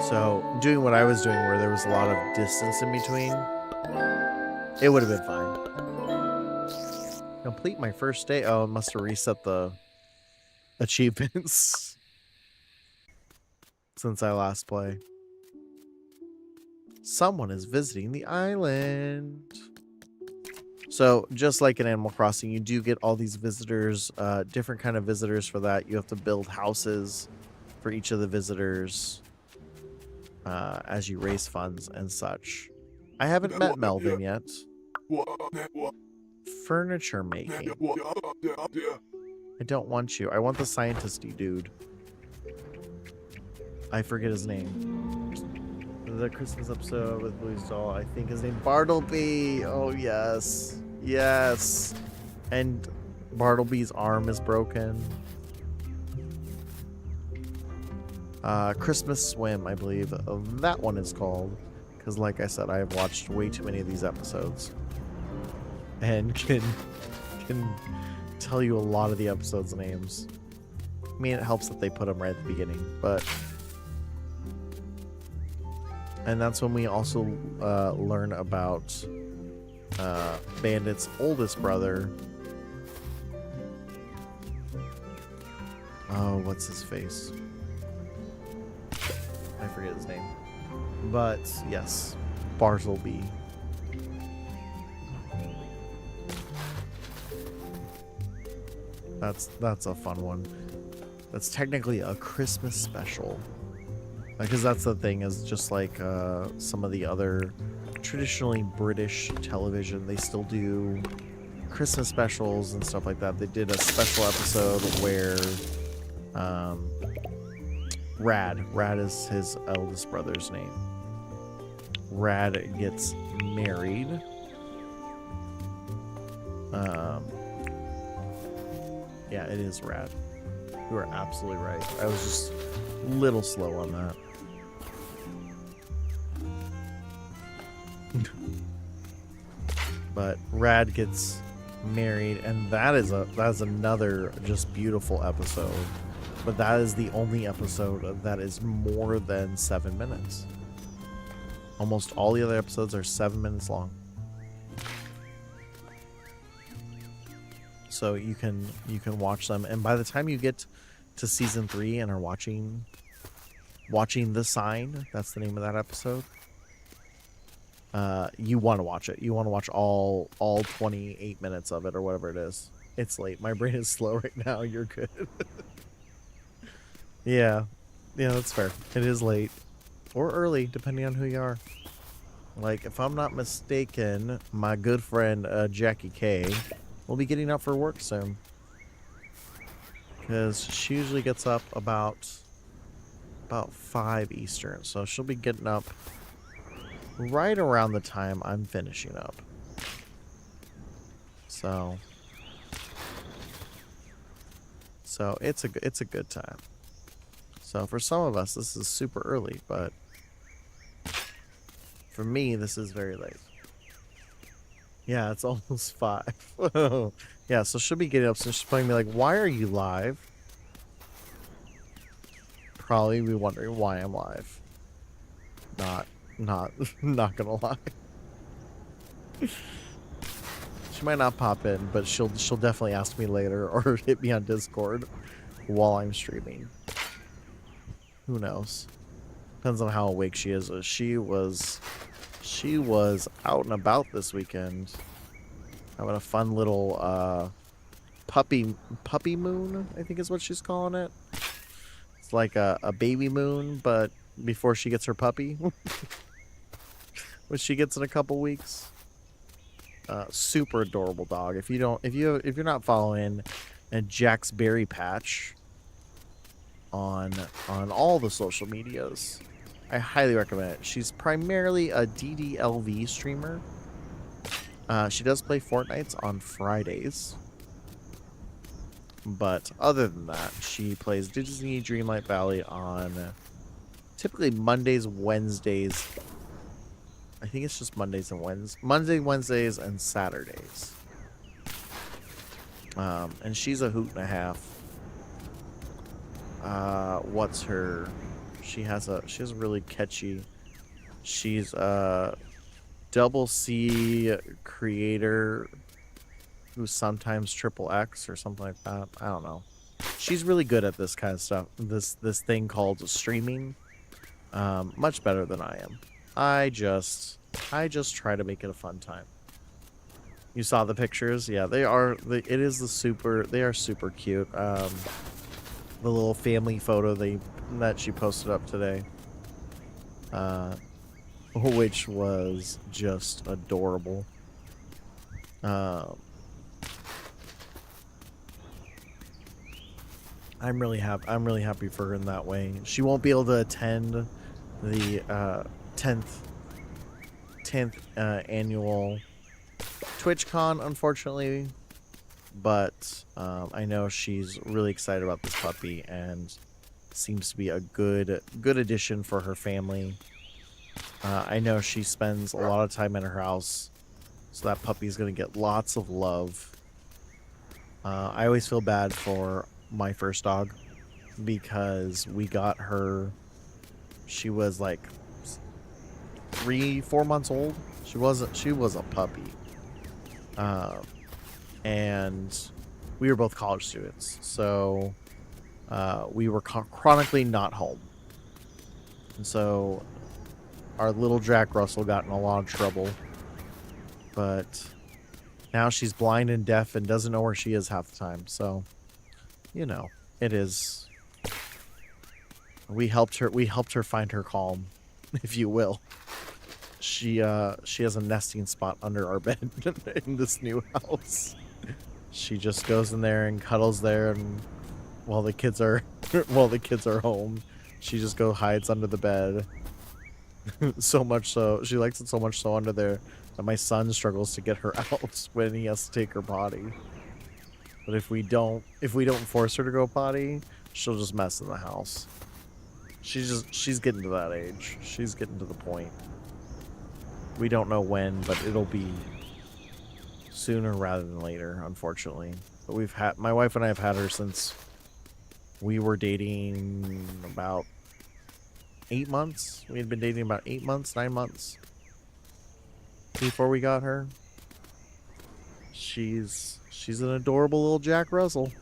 So doing what I was doing, where there was a lot of distance in between, it would have been fine. Complete my first day. Oh, it must have reset the achievements since I last played. Someone is visiting the island. So just like in Animal Crossing, you do get all these visitors, different kind of visitors for that. You have to build houses for each of the visitors as you raise funds and such. I haven't met Melvin yet. Furniture making. I don't want you. I want the scientist-y dude. I forget his name. The Christmas episode with Blue's doll. I think his name Bartleby. Oh yes, yes. And Bartleby's arm is broken. Christmas Swim, I believe that one is called. Because, like I said, I have watched way too many of these episodes, and can tell you a lot of the episodes' names. I mean, it helps that they put them right at the beginning, but. And that's when we also learn about Bandit's oldest brother. Oh, what's his face? I forget his name. But yes, Bartleby. That's a fun one. That's technically a Christmas special. Because that's the thing, is just like some of the other traditionally British television, they still do Christmas specials and stuff like that. They did a special episode where Rad is his eldest brother's name. Rad gets married. Yeah, it is Rad. You are absolutely right. I was just a little slow on that. But Rad gets married, and that is another just beautiful episode. But that is the only episode that is more than 7 minutes. Almost all the other episodes are 7 minutes long. So you can watch them, and by the time you get to season 3 and are watching The Sign, that's the name of that episode. You want to watch it. You want to watch all 28 minutes of it, or whatever it is. It's late. My brain is slow right now. You're good. Yeah, that's fair. It is late or early, depending on who you are. Like, if I'm not mistaken, my good friend Jackie K will be getting up for work soon, because she usually gets up about 5 Eastern, so she'll be getting up right around the time I'm finishing up. So So it's a good time. So for some of us, this is super early, but for me, this is very late. Yeah, it's almost 5. Yeah, so she'll be getting up, so she's probably be like, why are you live? Probably be wondering why I'm live. Not not gonna lie. She might not pop in, but she'll definitely ask me later or hit me on Discord while I'm streaming. Who knows? Depends on how awake she is. She was out and about this weekend, having a fun little puppy moon, I think is what she's calling it. It's like a baby moon, but before she gets her puppy, which she gets in a couple weeks. Super adorable dog. If you're not following Jack's Berry Patch on all the social medias, I highly recommend it. She's primarily a DDLV streamer. She does play Fortnite on Fridays. But other than that, she plays Disney Dreamlight Valley on typically Mondays, Wednesdays. I think it's just Mondays and Wednesdays, and Saturdays. And she's a hoot and a half. What's her? She has a really catchy. She's a double C creator who's sometimes triple X or something like that. I don't know. She's really good at this kind of stuff. This thing called streaming. Much better than I am. I just try to make it a fun time. You saw the pictures? Yeah, they are. They are super cute. The little family photo that she posted up today, which was just adorable. I'm really happy for her in that way. She won't be able to attend the 10th annual TwitchCon, unfortunately, but I know she's really excited about this puppy and seems to be a good addition for her family. I know she spends a lot of time in her house, so that puppy's gonna get lots of love. I always feel bad for my first dog because we got her. She was like 3-4 months old. She was a puppy, and we were both college students, so we were chronically not home, and so our little Jack Russell got in a lot of trouble. But now she's blind and deaf and doesn't know where she is half the time. So, you know, it is. We helped her find her calm, if you will. She has a nesting spot under our bed in this new house. She just goes in there and cuddles there, and while the kids are home, she just hides under the bed. So much so, she likes it so much so under there that my son struggles to get her out when he has to take her potty. But if we don't force her to go potty, she'll just mess in the house. She's getting to that age. She's getting to the point. We don't know when, but it'll be sooner rather than later, unfortunately. But my wife and I have had her since we were dating about 8 months. We had been dating about 8 months, 9 months before we got her. She's an adorable little Jack Russell,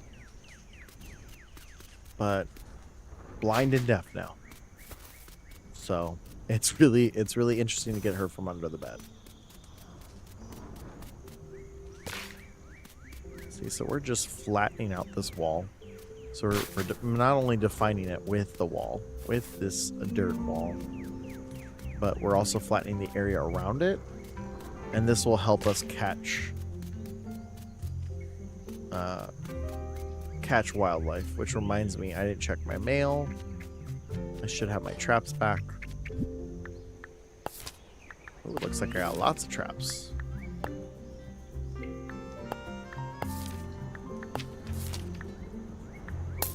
but blind and deaf now. So it's really interesting to get her from under the bed. See, so we're just flattening out this wall. So we're not only defining it with the wall, with this dirt wall, but we're also flattening the area around it. And this will help us catch wildlife, which reminds me, I didn't check my mail. I should have my traps back. Ooh, looks like I got lots of traps.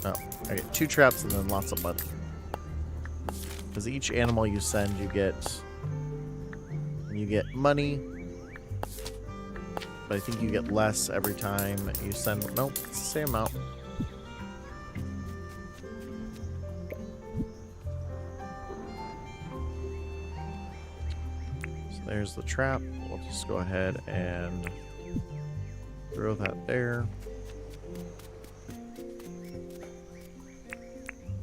Oh, I get 2 traps and then lots of money. Because each animal you send, you get money. But I think you get less every time you send. Nope, it's the same amount. So there's the trap. We'll just go ahead and throw that there.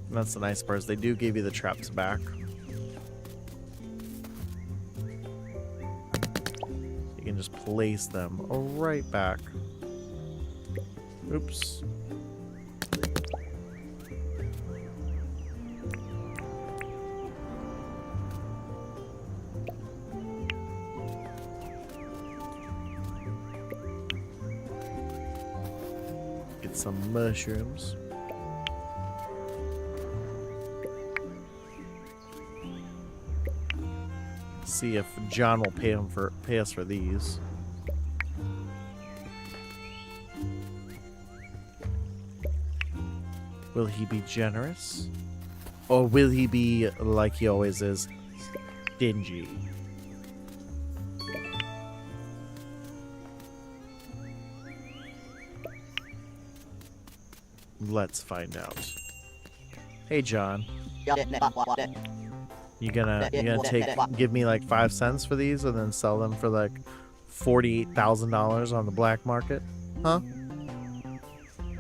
And that's the nice part, is they do give you the traps back. You can just place them right back. Oops. Get some mushrooms. See if John will pay us for these. Will he be generous? Or will he be, like he always is, stingy? Let's find out. Hey, John. You gonna give me like 5 cents for these and then sell them for like $48,000 on the black market? Huh?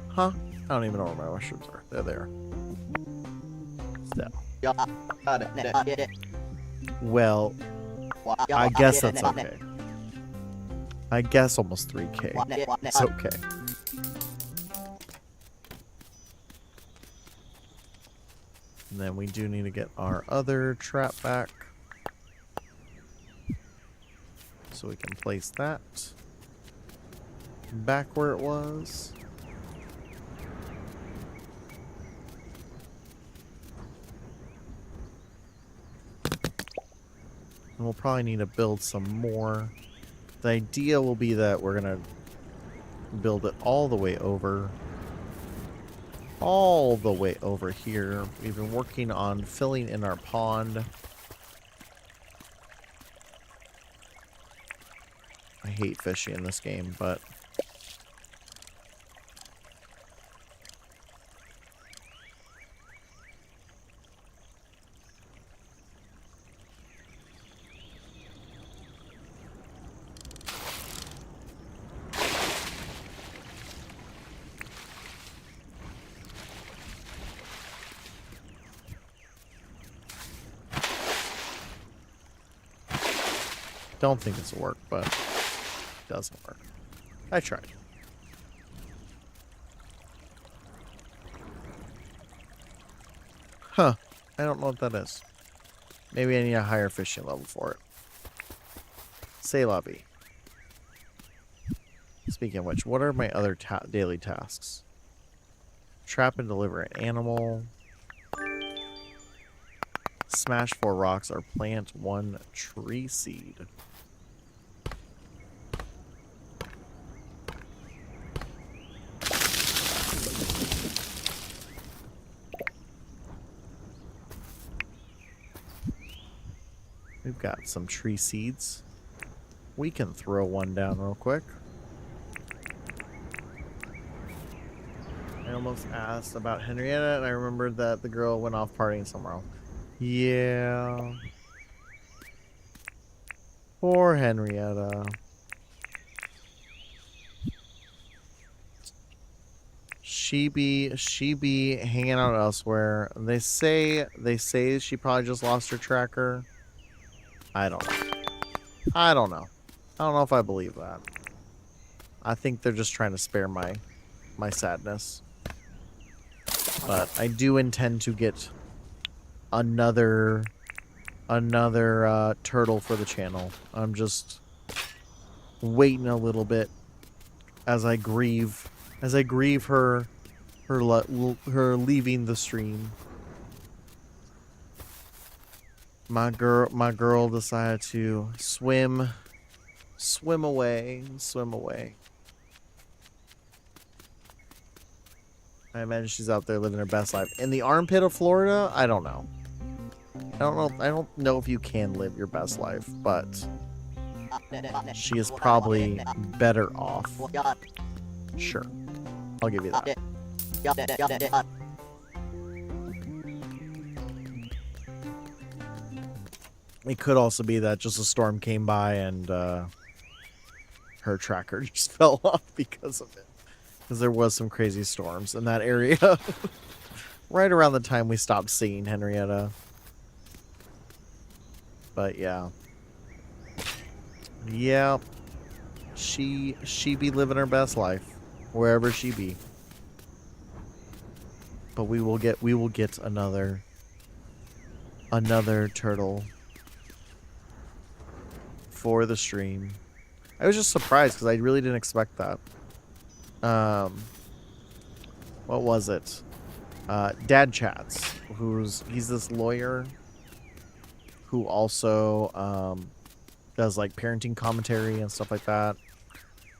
Huh? I don't even know where my mushrooms are. They're there. So. Well, I guess that's okay. I guess almost 3K. It's okay. And then we do need to get our other trap back. So we can place that back where it was. And we'll probably need to build some more. The idea will be that we're going to build it all the way over. All the way over here. We've been working on filling in our pond. I hate fishing in this game, but don't think it's a work, but it doesn't work. I tried. Huh. I don't know what that is. Maybe I need a higher fishing level for it. Say lobby. Speaking of which, what are my other daily tasks? Trap and deliver an animal. Smash 4 rocks or plant 1 tree seed. We've got some tree seeds. We can throw one down real quick. I almost asked about Henrietta, and I remembered that the girl went off partying somewhere else. Yeah. Poor Henrietta. She be hanging out elsewhere. They say she probably just lost her tracker. I don't know. I don't know if I believe that. I think they're just trying to spare my sadness. But I do intend to get another turtle for the channel. I'm just waiting a little bit as I grieve her leaving the stream. My girl decided to swim away. I imagine she's out there living her best life. In the armpit of Florida, I don't know. I don't know if you can live your best life, but she is probably better off. Sure. I'll give you that. It could also be that just a storm came by and her tracker just fell off because of it. Because there was some crazy storms in that area. Right around the time we stopped seeing Henrietta. But yeah. Yeah. She be living her best life. Wherever she be. But we will get another turtle for the stream. I was just surprised because I really didn't expect that. What was it? Dad Chats, he's this lawyer who also does like parenting commentary and stuff like that.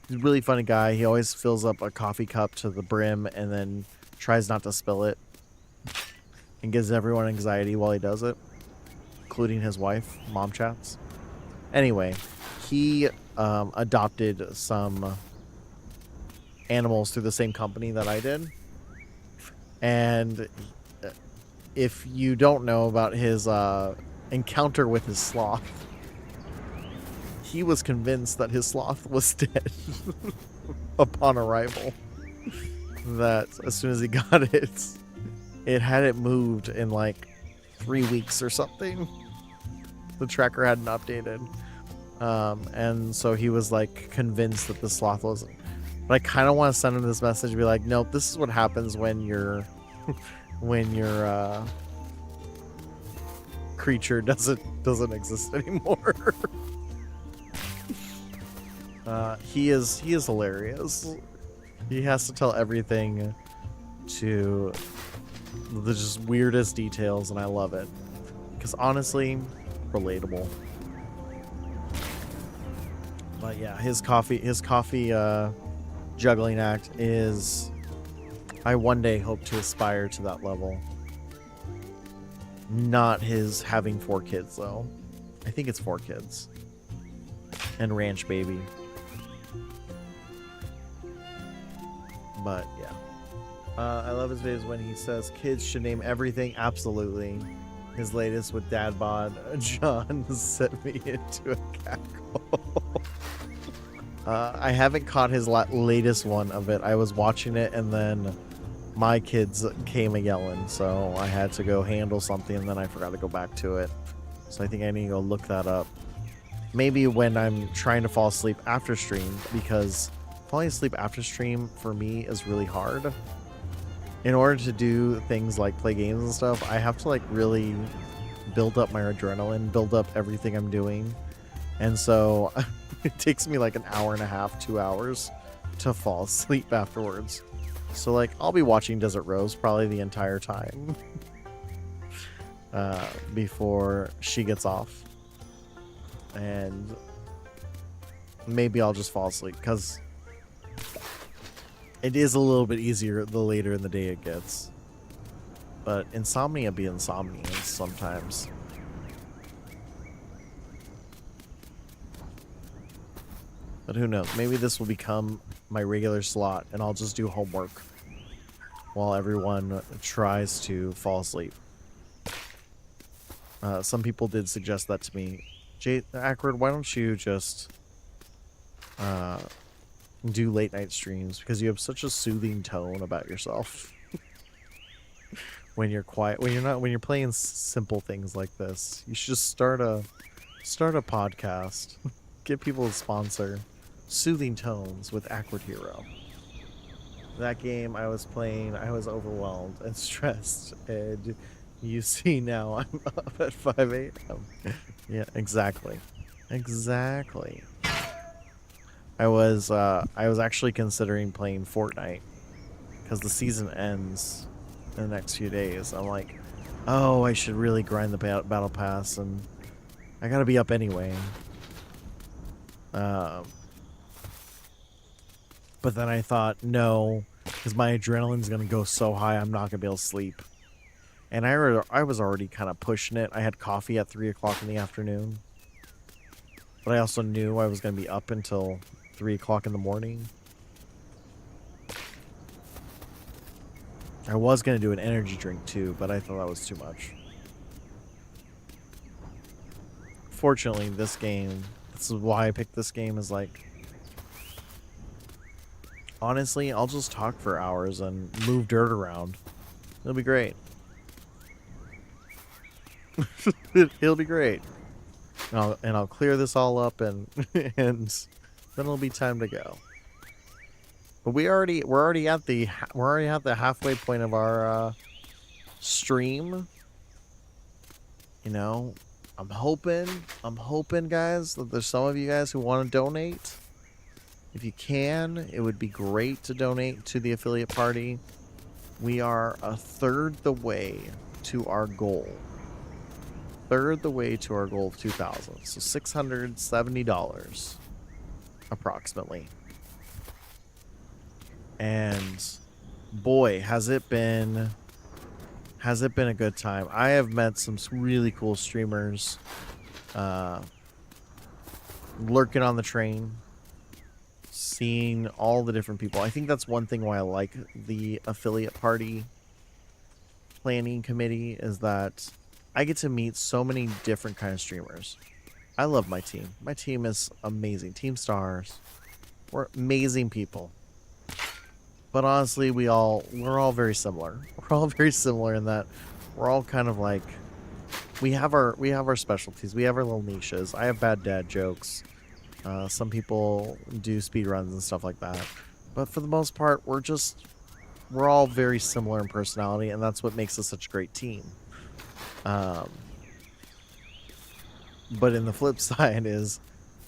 He's a really funny guy. He always fills up a coffee cup to the brim and then tries not to spill it and gives everyone anxiety while he does it, including his wife. Mom Chats. Anyway, he adopted some animals through the same company that I did. And if you don't know about his encounter with his sloth, he was convinced that his sloth was dead upon arrival. That as soon as he got it, it hadn't moved in like 3 weeks or something. The tracker hadn't updated. And so he was like convinced that the sloth wasn't. But I kind of want to send him this message and be like, nope, this is what happens when your creature doesn't exist anymore. He is hilarious. He has to tell everything to the just weirdest details, and I love it. Because honestly, relatable. But yeah, his coffee juggling act is, I one day hope to aspire to that level. Not his having 4 kids though. I think it's 4 kids. And ranch baby. But yeah. I love his videos when he says kids should name everything. Absolutely. His latest with Dad Bod, John sent me into a cackle. I haven't caught his latest one of it. I was watching it and then my kids came a-yelling, so I had to go handle something and then I forgot to go back to it. So I think I need to go look that up. Maybe when I'm trying to fall asleep after stream, because falling asleep after stream for me is really hard. In order to do things like play games and stuff, I have to like really build up my adrenaline, build up everything I'm doing. And so it takes me like an hour and a half, 2 hours to fall asleep afterwards. So like I'll be watching Desert Rose probably the entire time before she gets off. And maybe I'll just fall asleep because it is a little bit easier the later in the day it gets. But insomnia be insomnia sometimes. But who knows? Maybe this will become my regular slot and I'll just do homework while everyone tries to fall asleep. Some people did suggest that to me. Acrid, why don't you just do late night streams, because you have such a soothing tone about yourself. When you're quiet, when you're playing simple things like this, you should just start a podcast. Get people to sponsor Soothing Tones with Acrid Hero. That game I was playing, I was overwhelmed and stressed, and you see now I'm up at 5 a.m. Yeah, exactly. I was actually considering playing Fortnite because the season ends in the next few days. I'm like, oh, I should really grind the battle pass, and I gotta be up anyway. But then I thought, no, because my adrenaline's gonna go so high I'm not gonna be able to sleep. And I was already kind of pushing it. I had coffee at 3 o'clock in the afternoon, but I also knew I was gonna be up until 3 o'clock in the morning. I was gonna do an energy drink too, but I thought that was too much. Fortunately, this is why I picked this game, is like, honestly, I'll just talk for hours and move dirt around. It'll be great. It'll be great. And I'll clear this all up and and then it'll be time to go. But we're already at the halfway point of our stream. You know, I'm hoping, guys, that there's some of you guys who want to donate. If you can, it would be great to donate to the affiliate party. We are a third the way to our goal. Third the way to our goal of 2,000. So $670 approximately. And boy, has it been a good time. I have met some really cool streamers lurking on the train, seeing all the different people. I think that's one thing why I like the affiliate party planning committee, is that I get to meet so many different kind of streamers. I love my team. My team is amazing. Team Stars. We're amazing people. But honestly, we're all very similar. We're all very similar in that we're all kind of like, we have our specialties. We have our little niches. I have bad dad jokes. Some people do speed runs and stuff like that. But for the most part, we're all very similar in personality, and that's what makes us such a great team. But in the flip side is,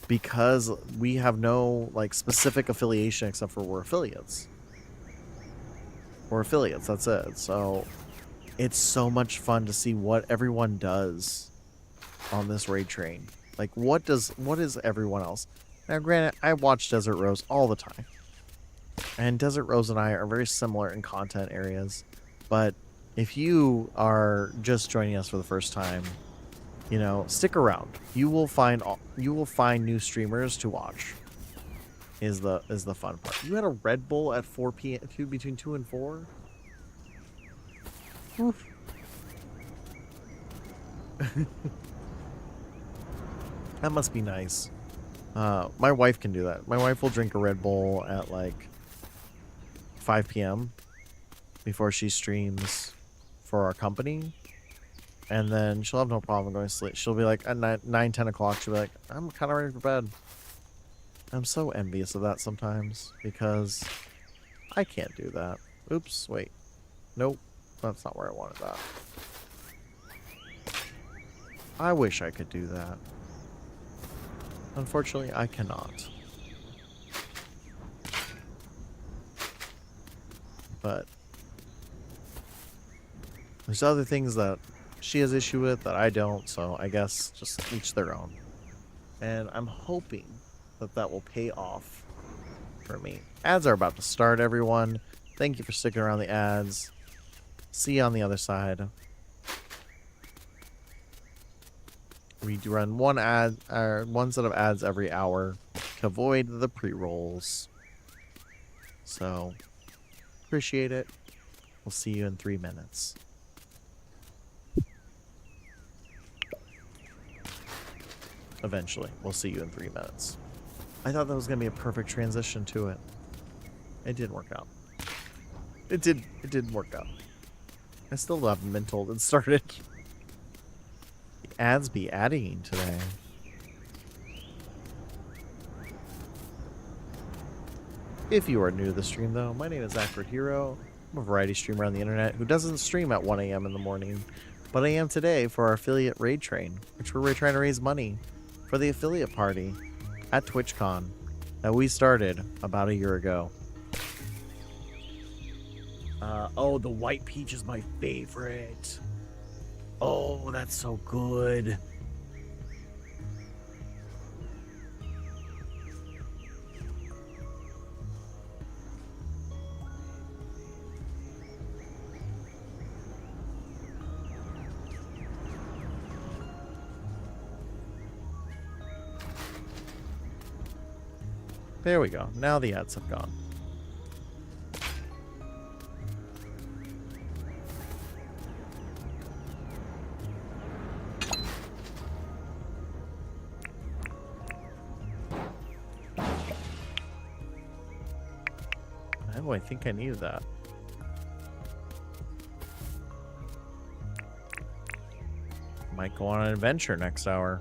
because we have no like specific affiliation except for we're affiliates. We're affiliates, that's it. So it's so much fun to see what everyone does on this raid train. Like, what is everyone else? Now, granted, I watch Desert Rose all the time, and Desert Rose and I are very similar in content areas. But if you are just joining us for the first time, you know, stick around. You will find new streamers to watch. Is the fun part. You had a Red Bull at 4 p.m. between 2 and 4. Oof. That must be nice. My wife can do that. My wife will drink a Red Bull at like 5 p.m. before she streams for our company. And then she'll have no problem going to sleep. She'll be like, at 9, 10 o'clock, she'll be like, I'm kind of ready for bed. I'm so envious of that sometimes, because I can't do that. Oops, wait. Nope, that's not where I wanted that. I wish I could do that. Unfortunately, I cannot. But there's other things that she has issue with that I don't, so I guess just each their own. And I'm hoping that will pay off for me. Ads are about to start, everyone. Thank you for sticking around the ads. See you on the other side. We do run one set of ads every hour to avoid the pre-rolls. So, appreciate it. We'll see you in 3 minutes. Eventually, we'll see you in 3 minutes. I thought that was going to be a perfect transition to it. It didn't work out. It didn't work out. I still haven't been told it started. The ads be adding today. If you are new to the stream, though, my name is Awkward Hero. I'm a variety streamer on the internet who doesn't stream at 1 a.m. in the morning, but I am today for our affiliate raid train, which we're trying to raise money for the affiliate party at TwitchCon that we started about a year ago. Oh, the white peach is my favorite. Oh, that's so good. There we go. Now the ads have gone. Oh, I think I needed that. Might go on an adventure next hour.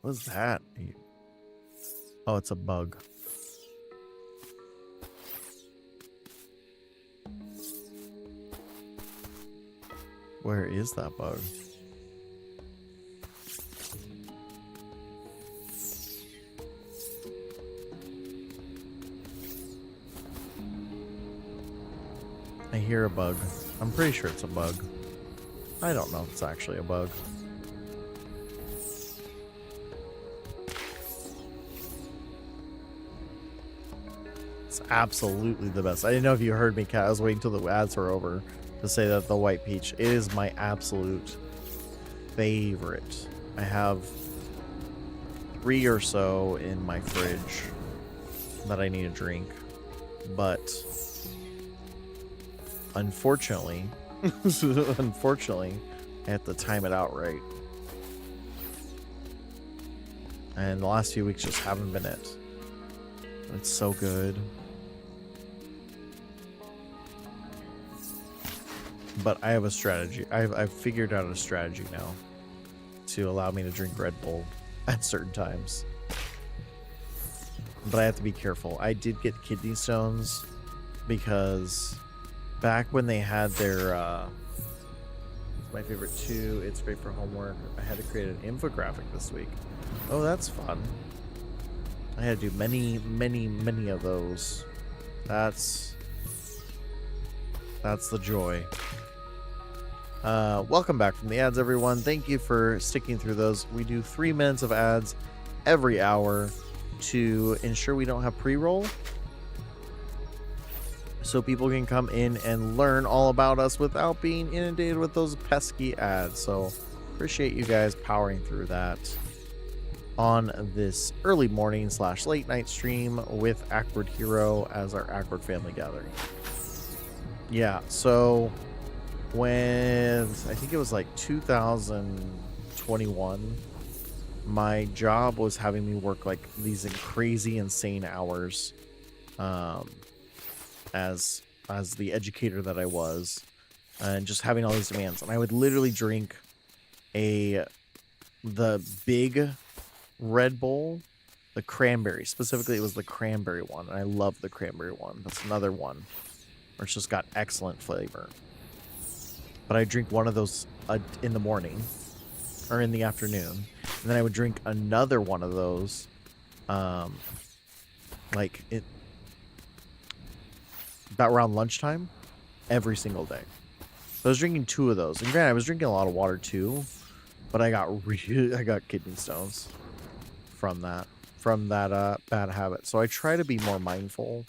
What's that? Oh, it's a bug. Where is that bug? I hear a bug. I'm pretty sure it's a bug. I don't know if it's actually a bug. Absolutely the best. I didn't know if you heard me, Kat. I was waiting till the ads were over to say that the white peach is my absolute favorite. I have 3 or so in my fridge that I need to drink, but unfortunately, I have to time it out right. And the last few weeks just haven't been it. It's so good. But I have a strategy. I've figured out a strategy now to allow me to drink Red Bull at certain times. But I have to be careful. I did get kidney stones because back when they had their my favorite 2, it's great for homework, I had to create an infographic this week. Oh, that's fun. I had to do many of those. That's the joy. Welcome back from the ads, everyone. Thank you for sticking through those. We do 3 minutes of ads every hour to ensure we don't have pre-roll, so people can come in and learn all about us without being inundated with those pesky ads. So appreciate you guys powering through that on this early morning / late night stream with Awkward Hero as our Awkward family gathering. Yeah, so when I think it was like 2021, my job was having me work like these crazy insane hours as the educator that I was, and just having all these demands. And I would literally drink the big Red Bull, the cranberry. Specifically, it was the cranberry one, and I love the cranberry one. That's another one where it's just got excellent flavor. But I drink one of those in the morning or in the afternoon, and then I would drink another one of those about around lunchtime every single day. So I was drinking 2 of those, and granted, I was drinking a lot of water too, but I got kidney stones from that bad habit. So I try to be more mindful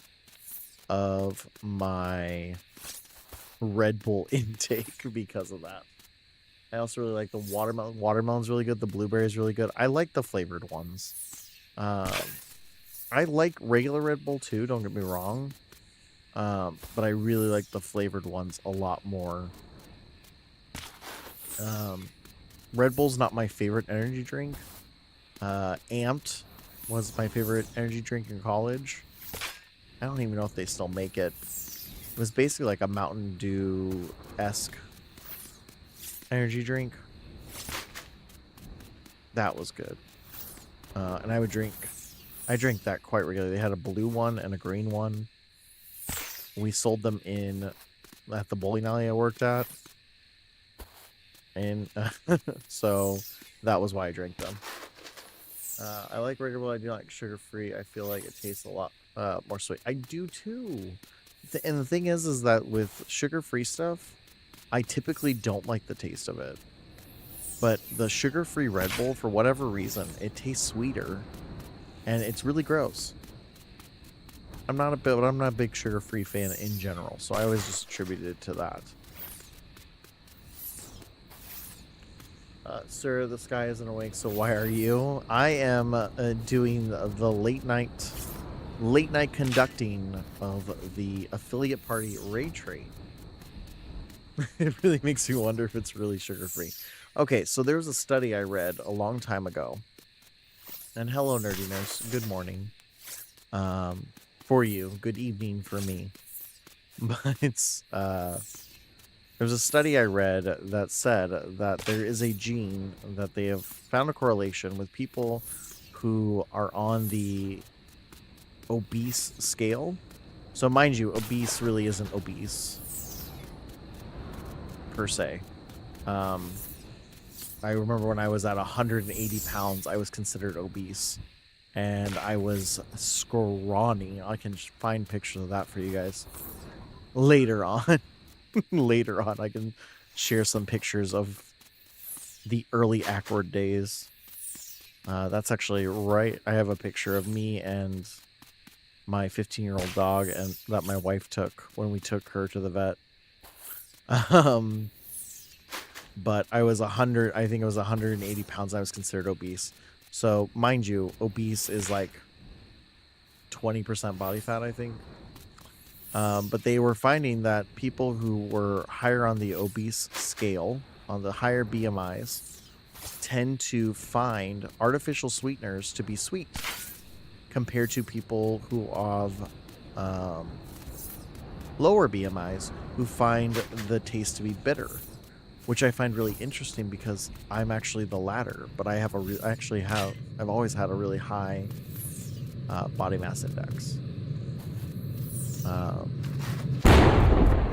of my Red Bull intake because of that. I also really like the watermelon. Watermelon's really good. The blueberry's really good. I like the flavored ones. I like regular Red Bull too, don't get me wrong. But I really like the flavored ones a lot more. Red Bull's not my favorite energy drink. Amped was my favorite energy drink in college. I don't even know if they still make it. It was basically like a Mountain Dew-esque energy drink. That was good. And I drink that quite regularly. They had a blue one and a green one. We sold them at the bowling alley I worked at. And so that was why I drank them. I like regular, but I do like sugar-free. I feel like it tastes a lot more sweet. I do too. And the thing is that with sugar-free stuff, I typically don't like the taste of it. But the sugar-free Red Bull, for whatever reason, it tastes sweeter, and it's really gross. I'm not a big sugar-free fan in general, so I always just attribute it to that. Sir, the sky isn't awake, so why are you? I am doing the late night conducting of the affiliate party raid trade. It really makes you wonder if it's really sugar-free. Okay, so there was a study I read a long time ago. And hello, nerdiness. Good morning. For you. Good evening for me. But it's there's a study I read that said that there is a gene that they have found a correlation with people who are on the obese scale. So mind you, obese really isn't obese per se. I remember when I was at 180 pounds, I was considered obese. And I was scrawny. I can find pictures of that for you guys later on. Later on, I can share some pictures of the early Ackward days. That's actually right. I have a picture of me and my 15-year-old dog, and that my wife took when we took her to the vet. But I was 100. I think it was 180 pounds. I was considered obese. So mind you, obese is like 20% body fat, I think. But they were finding that people who were higher on the obese scale, on the higher BMIs, tend to find artificial sweeteners to be sweet compared to people who have lower BMIs who find the taste to be bitter, which I find really interesting because I'm actually the latter, but I've always had a really high body mass index.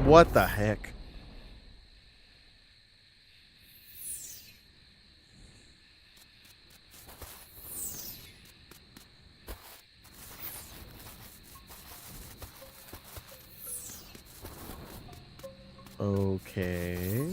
What the heck? Okay.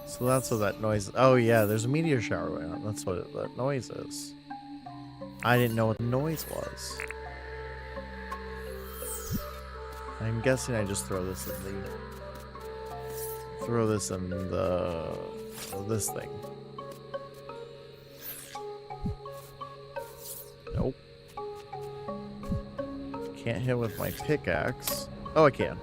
So that's what that noise. Oh yeah, there's a meteor shower going on. That's what that noise is. I didn't know what the noise was. I'm guessing I just throw this in this thing. Nope. Can't hit with my pickaxe. Oh, I can.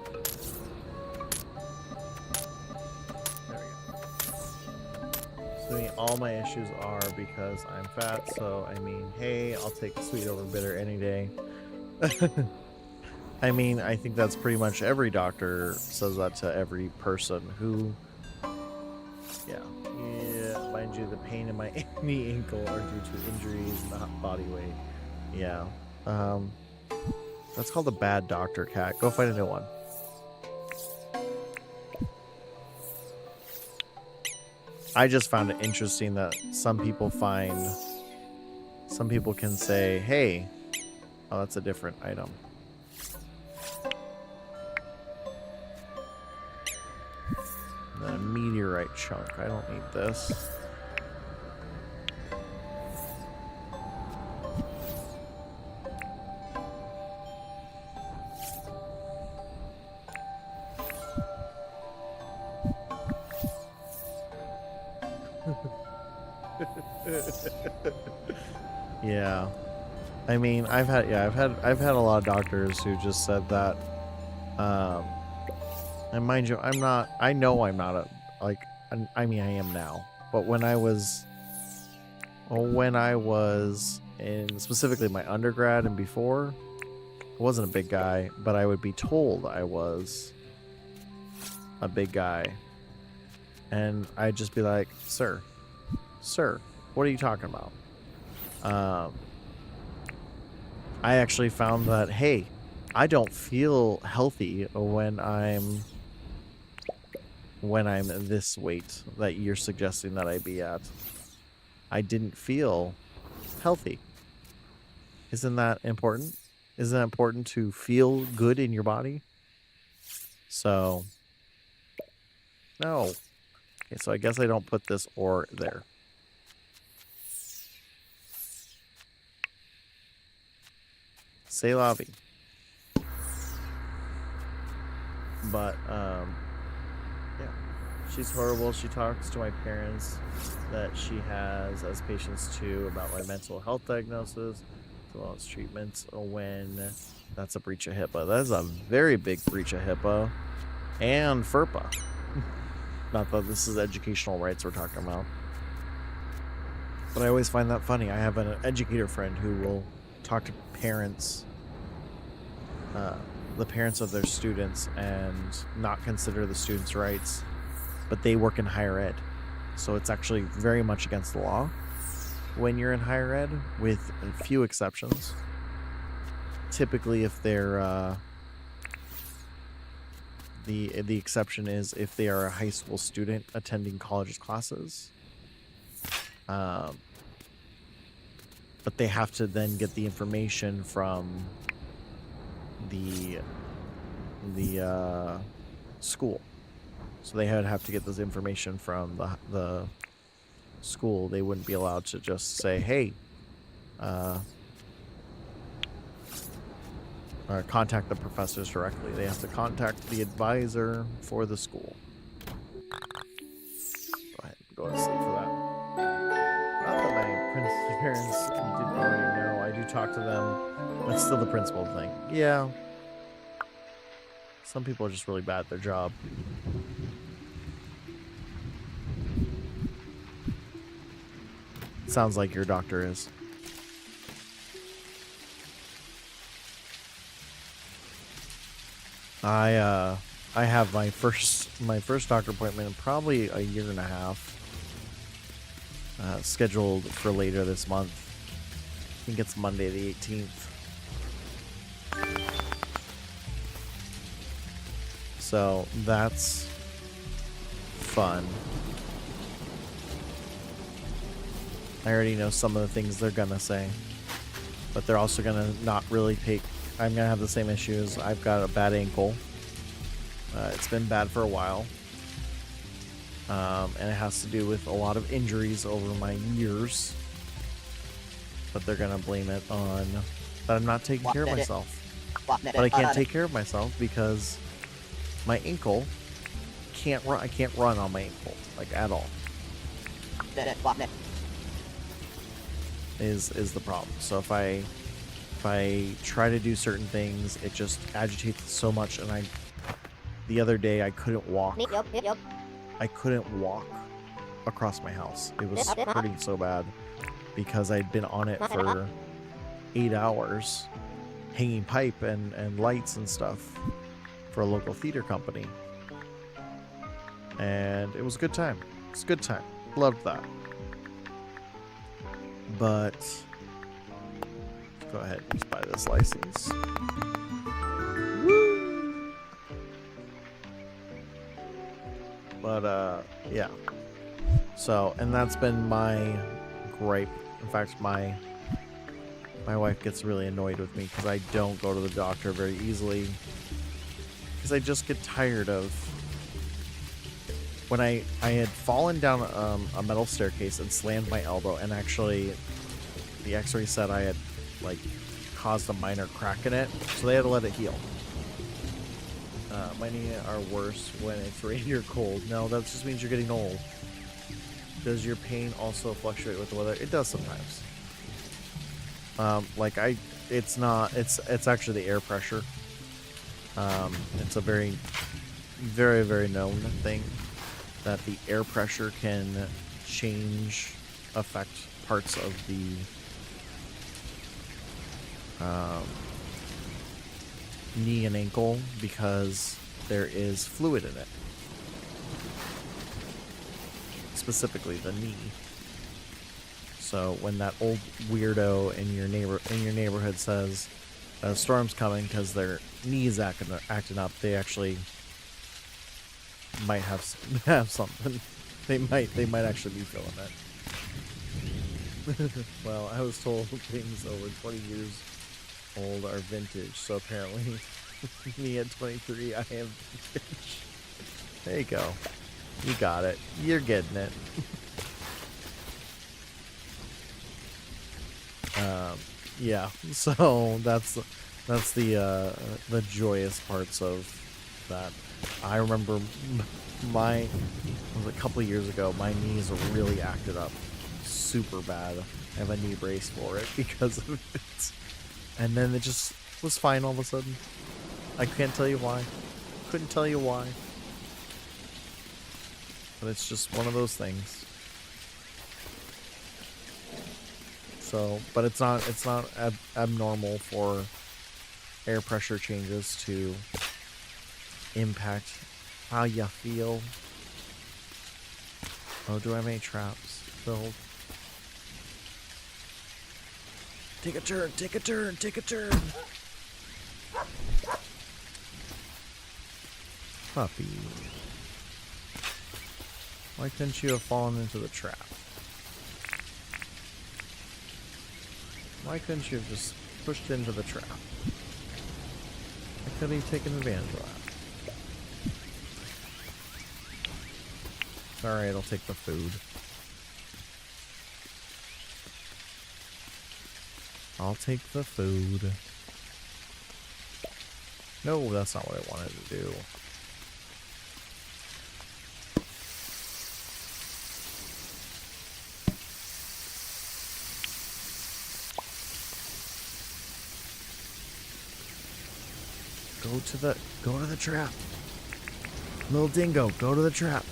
All my issues are because I'm fat, so I mean, hey, I'll take sweet over bitter any day. I mean, I think that's pretty much every doctor says that to every person who, yeah, mind you, the pain in my knee ankle are due to injuries, not body weight. Yeah, that's called a bad doctor, cat. Go find a new one. I just found it interesting that some people can say, hey, oh, that's a different item. And then a meteorite chunk. I don't need this. Yeah, I mean, I've had a lot of doctors who just said that. And mind you, I know I'm not I mean, I am now, but when I was in specifically my undergrad and before, I wasn't a big guy, but I would be told I was a big guy, and I'd just be like, sir, what are you talking about? I actually found that, hey, I don't feel healthy when I'm this weight that you're suggesting that I be at. I didn't feel healthy. Isn't that important? Isn't it important to feel good in your body? So, no. Okay, so I guess I don't put this or there. C'est la vie. But, yeah. She's horrible. She talks to my parents that she has as patients too about my mental health diagnosis, as well as treatments when that's a breach of HIPAA. That is a very big breach of HIPAA and FERPA. Not that this is educational rights we're talking about. But I always find that funny. I have an educator friend who will talk to parents, the parents of their students, and not consider the students' rights, but they work in higher ed. So it's actually very much against the law when you're in higher ed, with a few exceptions. Typically, if they're the exception is if they are a high school student attending college's classes. But they have to then get the information from the school. So they would have to get this information from the school. They wouldn't be allowed to just say, hey, or contact the professors directly. They have to contact the advisor for the school. Go ahead and go to sleep for that. Not that my parents didn't already know. I do talk to them. That's still the principal thing. Yeah. Some people are just really bad at their job. Sounds like your doctor is. I have my first doctor appointment in probably a year and a half. Scheduled for later this month. I think it's Monday the 18th. So that's fun. I already know some of the things they're gonna say, but they're also gonna not really take. I'm gonna have the same issues. I've got a bad ankle. It's been bad for a while, and it has to do with a lot of injuries over my years. But they're gonna blame it on that I'm not taking care of myself. But I can't take care of myself because my ankle can't run. I can't run on my ankle, like, at all. Is the problem. So if I try to do certain things, it just agitates so much. And the other day I couldn't walk. I couldn't walk across my house. It was hurting so bad because I'd been on it for 8 hours, hanging pipe and lights and stuff for a local theater company. And it was a good time. It's a good time. Loved that. But go ahead and just buy this license. Woo! But yeah. So, and that's been my gripe. In fact, my wife gets really annoyed with me because I don't go to the doctor very easily, because I just get tired of. When I had fallen down a metal staircase and slammed my elbow, and actually the x-ray said I had like caused a minor crack in it, so they had to let it heal. My knee are worse when it's rainy or cold. No, that just means you're getting old. Does your pain also fluctuate with the weather? It does sometimes. It's actually the air pressure. It's a very, very, very known thing that the air pressure can affect parts of the knee and ankle because there is fluid in it. Specifically the knee. So when that old weirdo in your neighborhood says a storm's coming because their knees acting up, they actually might have something. They might actually be feeling it. Well, I was told things over 20 years old are vintage, so apparently me at 23, I am vintage. There you go. You got it. You're getting it. Yeah. So that's the joyous parts of that. I remember it was a couple of years ago. My knees really acted up super bad. I have a knee brace for it because of it. And then it just was fine all of a sudden. I can't tell you why. Couldn't tell you why. But it's just one of those things. So, but it's not abnormal for air pressure changes to impact how you feel. Oh, do I have any traps filled? Take a turn, take a turn, take a turn. Puppy. Why couldn't you have fallen into the trap? Why couldn't you have just pushed into the trap? I could have taken advantage of that. Alright, I'll take the food. I'll take the food. No, that's not what I wanted to do. Go to the trap. Little dingo, go to the trap.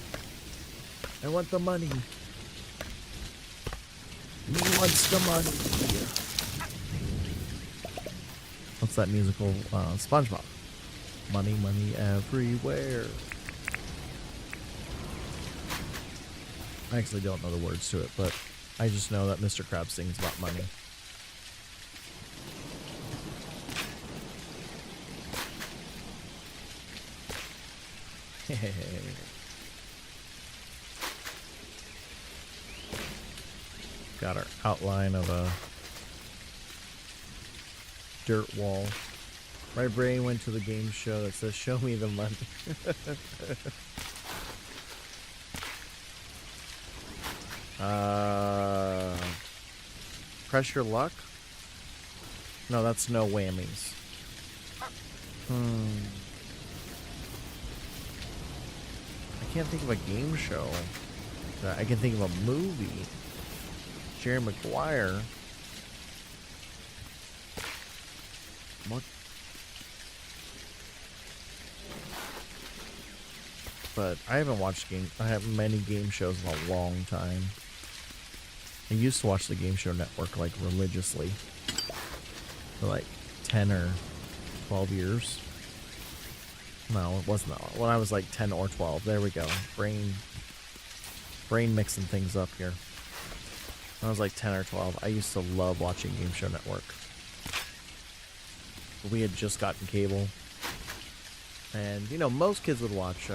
I want the money. Me wants the money. What's that musical? SpongeBob. Money, money everywhere. I actually don't know the words to it, but I just know that Mr. Krabs sings about money. Got our outline of a dirt wall. My brain went to the game show that says, "Show me the money." Press your luck? No, that's no whammies. I can't think of a game show. I can think of a movie. Jerry Maguire. What? But I haven't watched many game shows in a long time. I used to watch the Game Show Network like religiously for like 10 or 12 years. No, it wasn't that long. When I was like 10 or 12. There we go. Brain mixing things up here. When I was like 10 or 12, I used to love watching Game Show Network. But we had just gotten cable. And, you know, most kids would watch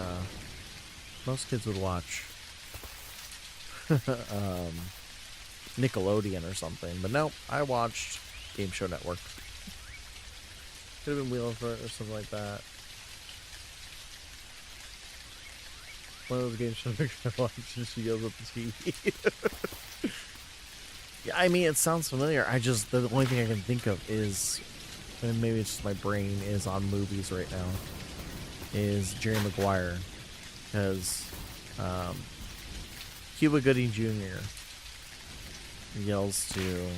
Nickelodeon or something. But no, I watched Game Show Network. Could have been Wheel of It or something like that. One of those game shows I watched and she yells at the TV. Yeah, I mean, it sounds familiar. The only thing I can think of is, and maybe it's just my brain is on movies right now, is Jerry Maguire. Because Cuba Gooding Jr. yells to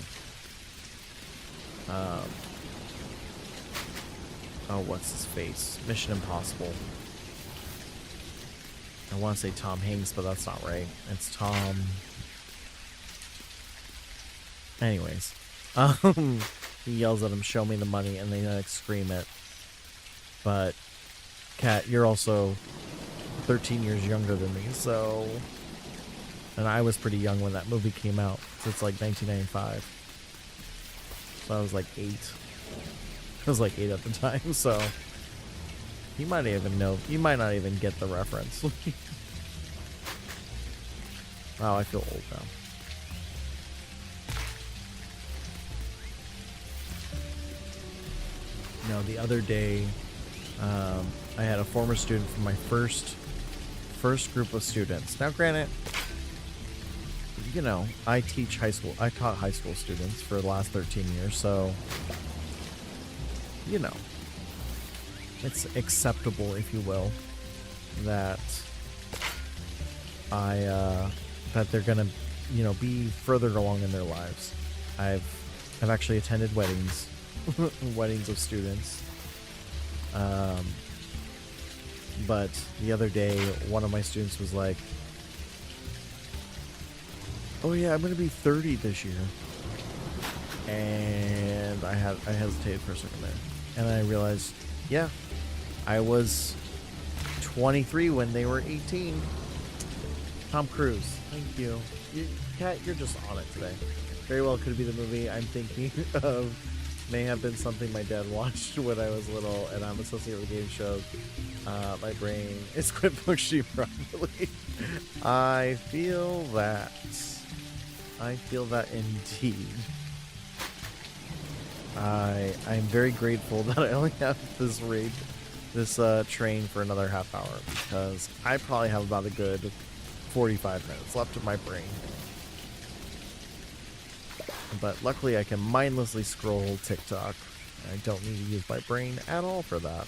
what's his face? Mission Impossible. I want to say Tom Hanks, but that's not right. It's Tom. Anyways, he yells at him, "Show me the money," and they like scream it. But Kat, you're also 13 years younger than me, so And I was pretty young when that movie came out. So it's like 1995. So I was like 8. I was like 8 at the time, so you might even know. You might not even get the reference. Wow, I feel old now. No, the other day, I had a former student from my first group of students. Now, granted, you know, I taught high school students for the last 13 years, so, you know, it's acceptable, if you will, that that they're gonna, you know, be further along in their lives. I've actually attended weddings, weddings of students. But the other day, one of my students was like, "Oh yeah, I'm gonna be 30 this year," and I hesitated for a second there, and I realized, yeah, I was 23 when they were 18. Tom Cruise, thank you. Kat, you're just on it today. Very well could be the movie I'm thinking of. May have been something my dad watched when I was little, and I'm associated with game shows. My brain is quit pushing properly. I feel that. I feel that indeed. I'm very grateful that I only have this train for another half hour, because I probably have about a good 45 minutes left of my brain. But luckily I can mindlessly scroll TikTok. I don't need to use my brain at all for that.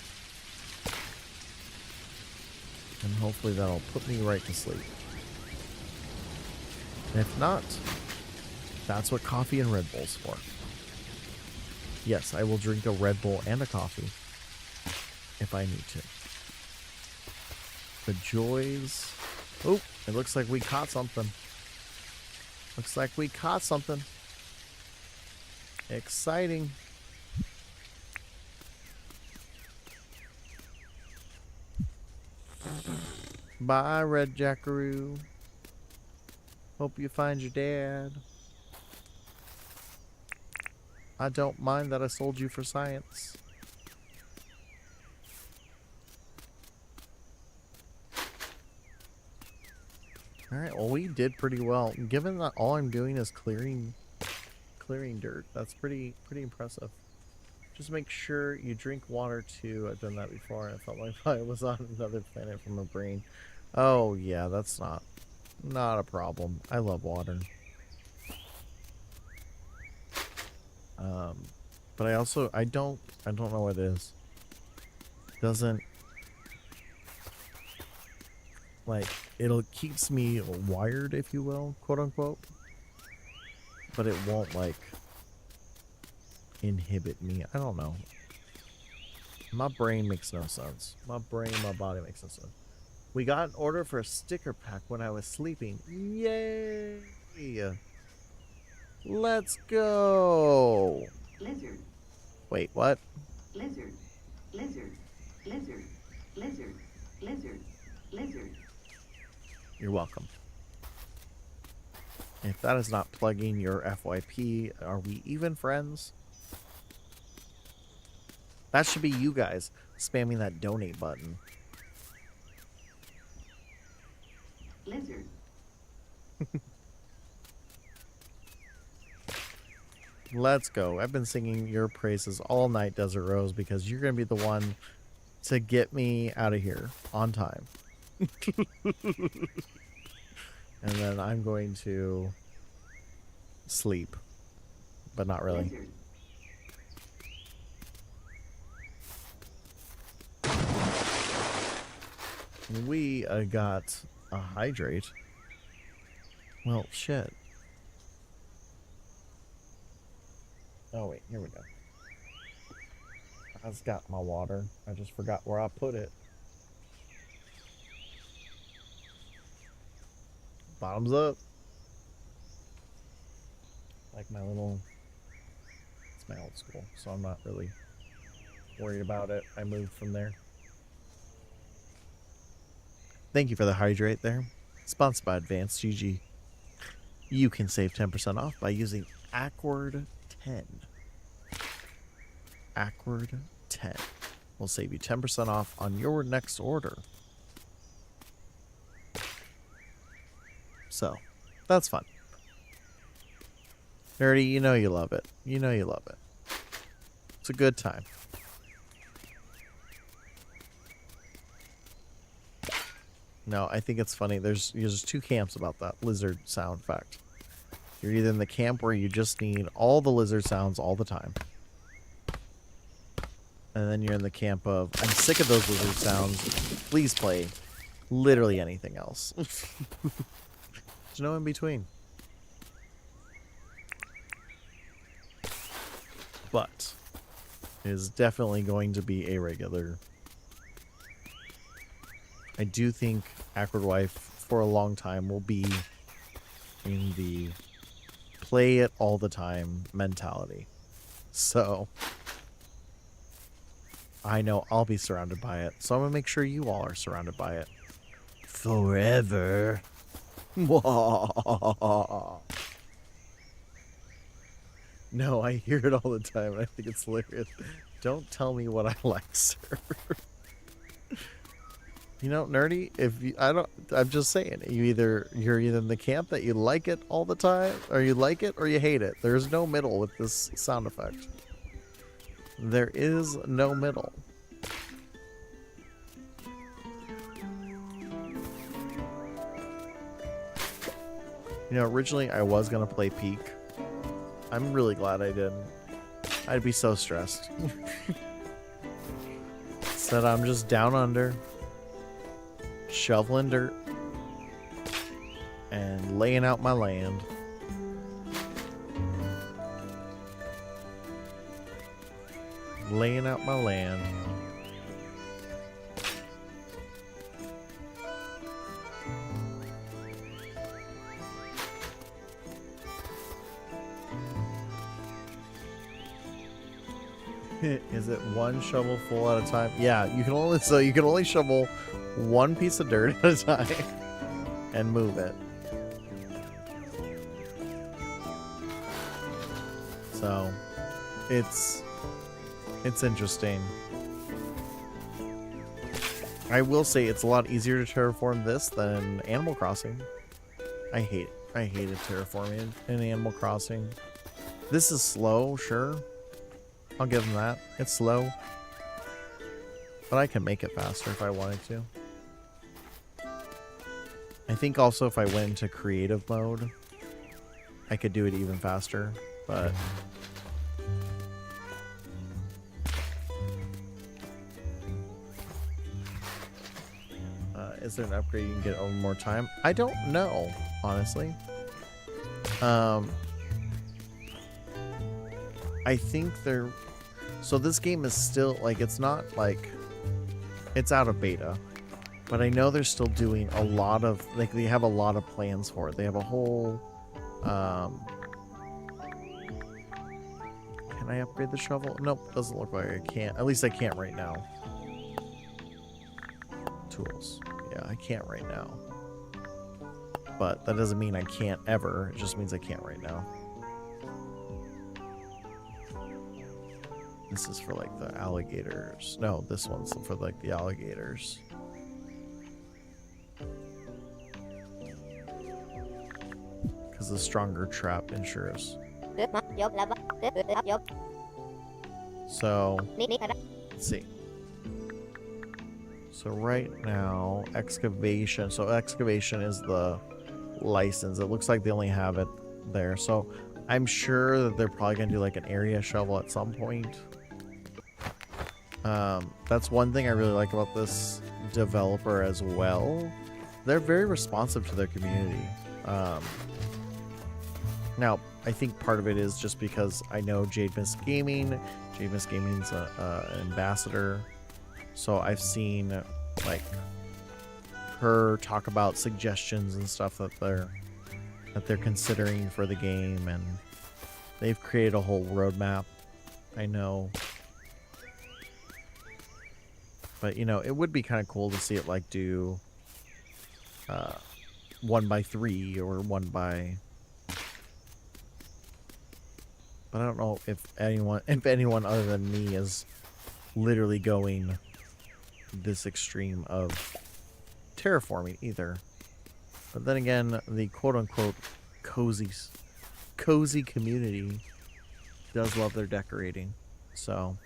And hopefully that'll put me right to sleep. And if not, that's what coffee and Red Bull's for. Yes, I will drink a Red Bull and a coffee if I need to. The joys. Oh, it looks like we caught something. Looks like we caught something. Exciting. Bye, Red Jackaroo. Hope you find your dad. I don't mind that I sold you for science. Alright, well, we did pretty well. Given that all I'm doing is clearing dirt, that's pretty impressive. Just make sure you drink water too. I've done that before, and I felt like I was on another planet from a brain. Oh yeah, that's not a problem. I love water. But I don't know what it is. Doesn't, like, it'll keeps me wired, if you will, quote unquote. But it won't, like, inhibit me. I don't know. My brain makes no sense. My body makes no sense. We got an order for a sticker pack when I was sleeping. Yay! Let's go! Lizard. Wait, what? Lizard. Lizard. Lizard. Lizard. Lizard. Lizard. You're welcome. If that is not plugging your FYP, are we even friends? That should be you guys spamming that donate button. Lizard. Let's go. I've been singing your praises all night, Desert Rose, because you're going to be the one to get me out of here on time. And then I'm going to sleep, but not really. Lizard. We got a hydrate. Well, shit. Oh, wait. Here we go. I've got my water. I just forgot where I put it. Bottoms up. Like my little... It's my old school, so I'm not really worried about it. I moved from there. Thank you for the hydrate there. Sponsored by advgg. you can save 10% off by using Ackward 10. Ackward 10 will save you 10% off on your next order. So, that's fun. Nerdy, you know you love it. You know you love it. It's a good time. No, I think it's funny. There's two camps about that lizard sound fact. You're either in the camp where you just need all the lizard sounds all the time. And then you're in the camp of, I'm sick of those lizard sounds. Please play literally anything else. There's no in between. But it is definitely going to be a regular. I do think Ackward Wife for a long time will be in the play it all the time mentality. So I know I'll be surrounded by it. So I'm going to make sure you all are surrounded by it. Forever. No, I hear it all the time, and I think it's hilarious. Don't tell me what I like, sir. You know, Nerdy, if you, I'm just saying, you're either in the camp that you like it all the time, or you like it, or you hate it. There's no middle with this sound effect. There is no middle. You know, originally I was gonna play Peak. I'm really glad I didn't. I'd be so stressed. Said I'm just down under, shoveling dirt, and laying out my land. Laying out my land. Is it one shovel full at a time? Yeah, you can only shovel one piece of dirt at a time and move it. So it's interesting. I will say it's a lot easier to terraform this than Animal Crossing. I hated terraforming in Animal Crossing. This is slow, sure. I'll give them that. It's slow. But I can make it faster if I wanted to. I think also if I went into creative mode, I could do it even faster, but is there an upgrade you can get over more time? I don't know, honestly. I think they're... So this game is still, like, it's not, like... It's out of beta. But I know they're still doing a lot of... Like, they have a lot of plans for it. They have a whole... Can I upgrade the shovel? Nope, doesn't look like I can't. At least I can't right now. Tools. Yeah, I can't right now. But that doesn't mean I can't ever. It just means I can't right now. This is for like the alligators. No, this one's for like the alligators. Because the stronger trap ensures. So, let's see. So right now, excavation. So excavation is the license. It looks like they only have it there. So I'm sure that they're probably going to do like an area shovel at some point. That's one thing I really like about this developer as well. They're very responsive to their community. Now, I think part of it is just because I know Jade Miss Gaming. Jade Miss Gaming's an ambassador. So I've seen like her talk about suggestions and stuff that they're considering for the game, and they've created a whole roadmap. I know. But, you know, it would be kind of cool to see it, like, do 1x3 or 1x But I don't know if anyone other than me is literally going this extreme of terraforming either. But then again, the quote-unquote cozy community does love their decorating. So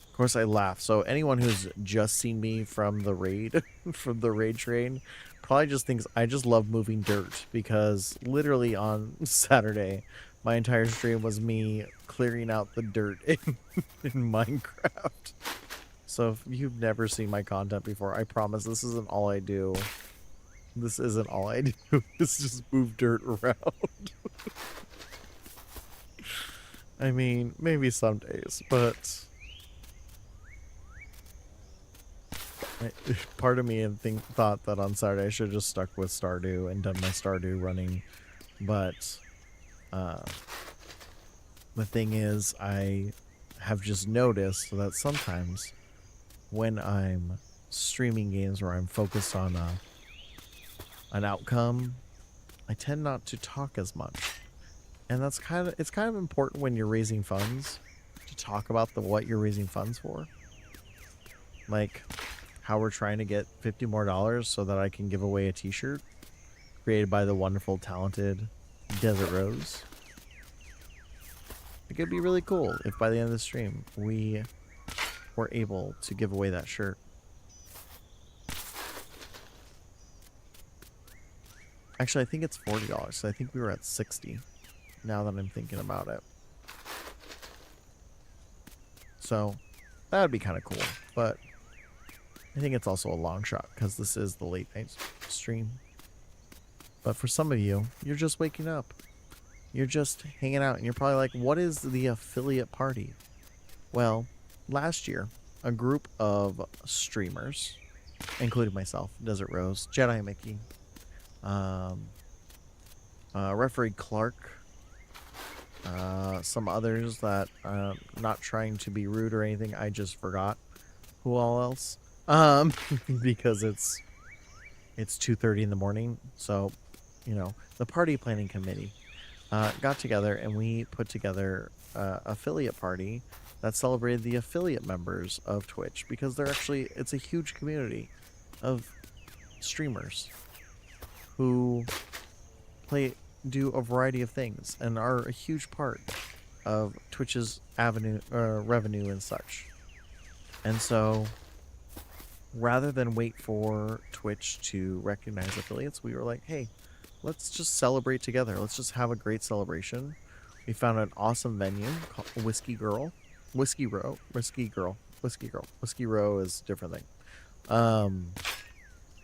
of course I laugh. So anyone who's just seen me from the raid from the raid train probably just thinks I just love moving dirt, because literally on Saturday my entire stream was me clearing out the dirt in Minecraft. So if you've never seen my content before, I promise this isn't all I do. This isn't all I do. It's just move dirt around. I mean, maybe some days, but part of me thought that on Saturday I should have just stuck with Stardew and done my Stardew running. But the thing is, I have just noticed that sometimes when I'm streaming games where I'm focused on an outcome, I tend not to talk as much. And it's kind of important when you're raising funds to talk about what you're raising funds for. Like how we're trying to get $50 more so that I can give away a t-shirt created by the wonderful, talented Desert Rose. It could be really cool if by the end of the stream we were able to give away that shirt. Actually, I think it's $40, so I think we were at $60 now that I'm thinking about it. So that would be kind of cool, but I think it's also a long shot because this is the late night stream. But for some of you, you're just waking up. You're just hanging out, and you're probably like, what is the affiliate party? Well, last year, a group of streamers, including myself, Desert Rose, Jedi Mickey, Referee Clark, some others that, not trying to be rude or anything, I just forgot who all else, because it's 2:30 in the morning, so, you know, the party planning committee got together and we put together affiliate party that celebrated the affiliate members of Twitch, because it's a huge community of streamers who do a variety of things and are a huge part of Twitch's revenue and such. And so rather than wait for Twitch to recognize affiliates, we were like, hey, let's just celebrate together. Let's just have a great celebration. We found an awesome venue called Whiskey Row. Whiskey Row is a different thing.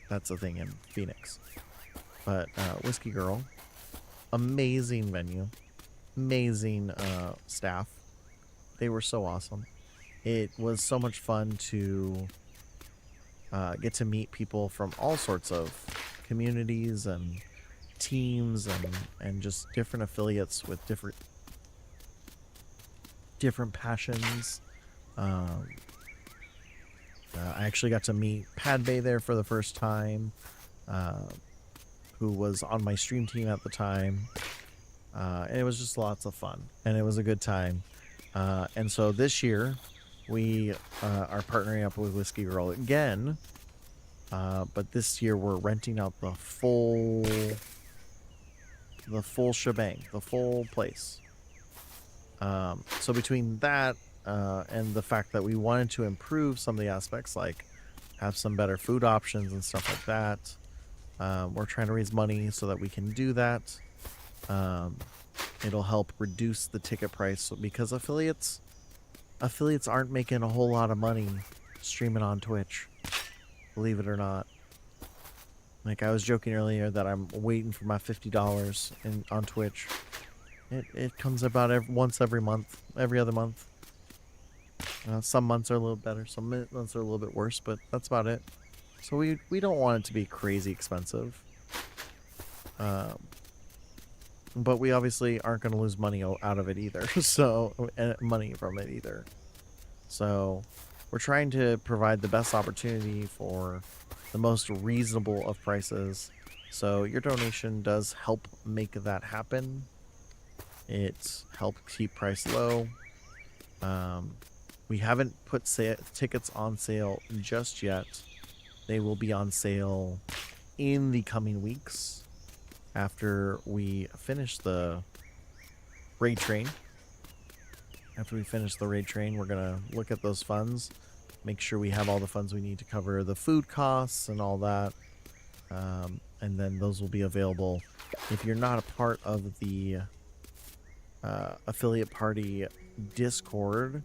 That's a thing in Phoenix. But Whiskey Girl, amazing venue, amazing staff. They were so awesome. It was so much fun to get to meet people from all sorts of communities and teams and just different affiliates with different passions. I actually got to meet Padbay there for the first time, who was on my stream team at the time, and it was just lots of fun, and it was a good time. And so this year we are partnering up with Whiskey Girl again, but this year we're renting out the full shebang, the full place. So between that and the fact that we wanted to improve some of the aspects, like have some better food options and stuff like that, we're trying to raise money so that we can do that. It'll help reduce the ticket price, because affiliates aren't making a whole lot of money streaming on Twitch, believe it or not. Like, I was joking earlier that I'm waiting for my $50 on Twitch. It comes about once every month, every other month. Some months are a little better, some months are a little bit worse, but that's about it. So we don't want it to be crazy expensive. But we obviously aren't going to lose money out of it either. So, money from it either. So we're trying to provide the best opportunity for the most reasonable of prices, So your donation does help make that happen. It helps keep price low. We haven't put tickets on sale just yet. They will be on sale in the coming weeks after we finish the raid train. After we finish the raid train, we're going to look at those funds, make sure we have all the funds we need to cover the food costs and all that. And then those will be available. If you're not a part of the affiliate party Discord,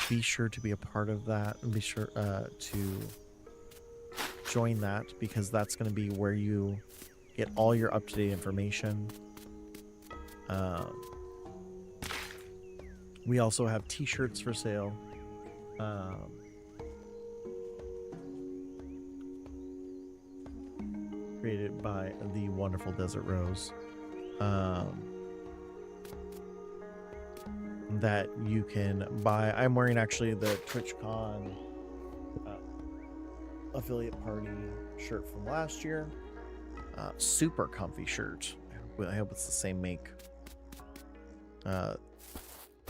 be sure to be a part of that and be sure to join that, because that's going to be where you get all your up-to-date information. We also have t-shirts for sale. Created by the wonderful Desert Rose. That you can buy. I'm wearing actually the TwitchCon affiliate party shirt from last year. Super comfy shirt. I hope it's the same make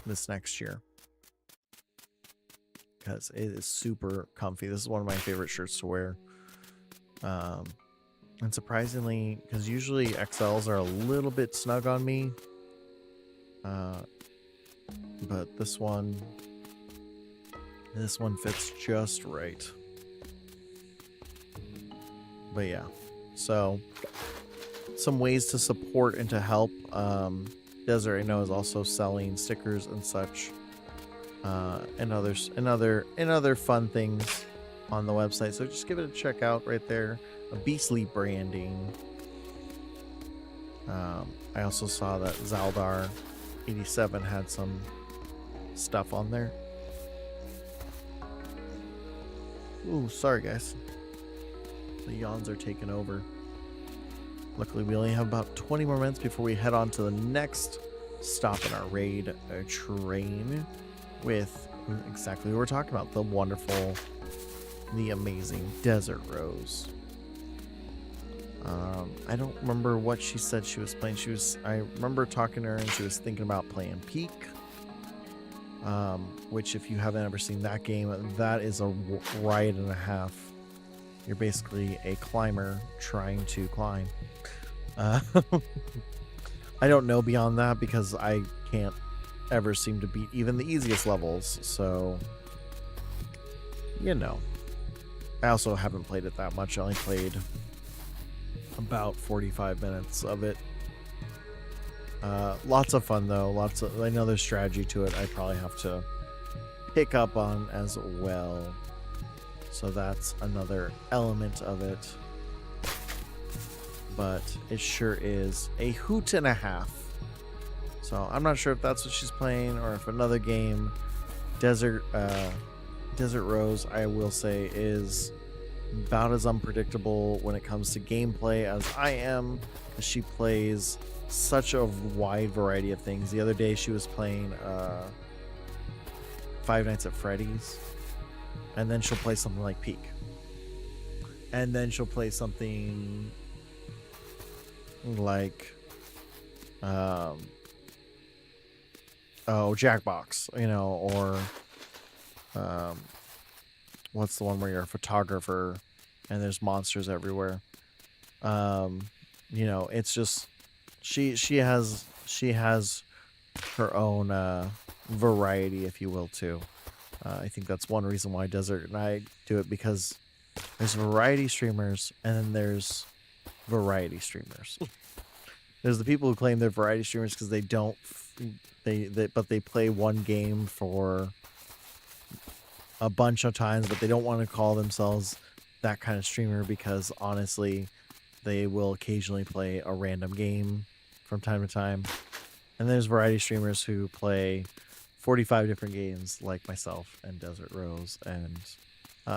this next year, because it is super comfy. This is one of my favorite shirts to wear. And surprisingly, because usually XLs are a little bit snug on me, but this one fits just right. But yeah, so some ways to support and to help. Desert, I know, is also selling stickers and such, and other fun things on the website. So just give it a check out right there. A Beastly branding. I also saw that Zaldar 87 had some stuff on there. Ooh, sorry guys. The yawns are taking over. Luckily, we only have about 20 more minutes before we head on to the next stop in our raid train with exactly what we're talking about. The wonderful, the amazing Desert Rose. I don't remember what she said she was playing. I remember talking to her and she was thinking about playing Peak. Which, if you haven't ever seen that game, that is a riot and a half. You're basically a climber trying to climb. I don't know beyond that because I can't ever seem to beat even the easiest levels. So, you know. I also haven't played it that much. I only played about 45 minutes of it. Lots of fun though. I know there's strategy to it. I probably have to pick up on as well. So that's another element of it. But it sure is a hoot and a half. So I'm not sure if that's what she's playing or if another game. Desert Rose, I will say, is about as unpredictable when it comes to gameplay as I am. She plays such a wide variety of things. The other day she was playing Five Nights at Freddy's, and then she'll play something like Peak, and then she'll play something like Jackbox, or what's the one where you're a photographer and there's monsters everywhere. It's just she has her own variety, if you will, too. I think that's one reason why Desert and I do it, because there's variety streamers and then there's variety streamers. There's the people who claim they're variety streamers because they don't but they play one game for a bunch of times, but they don't want to call themselves that kind of streamer because honestly they will occasionally play a random game from time to time. And there's variety streamers who play 45 different games, like myself and Desert Rose and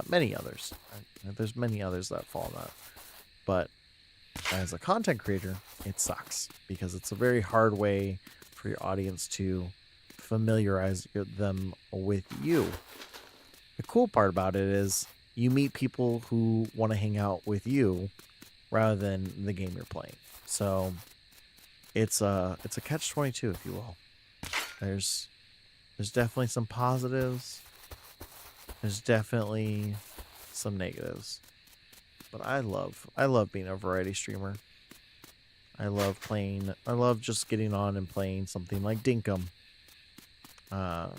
many others. There's many others that fall in that. But as a content creator, it sucks because it's a very hard way for your audience to familiarize them with you. The cool part about it is you meet people who want to hang out with you, rather than the game you're playing. So it's a catch-22, if you will. There's definitely some positives. There's definitely some negatives. But I love being a variety streamer. I love just getting on and playing something like Dinkum. The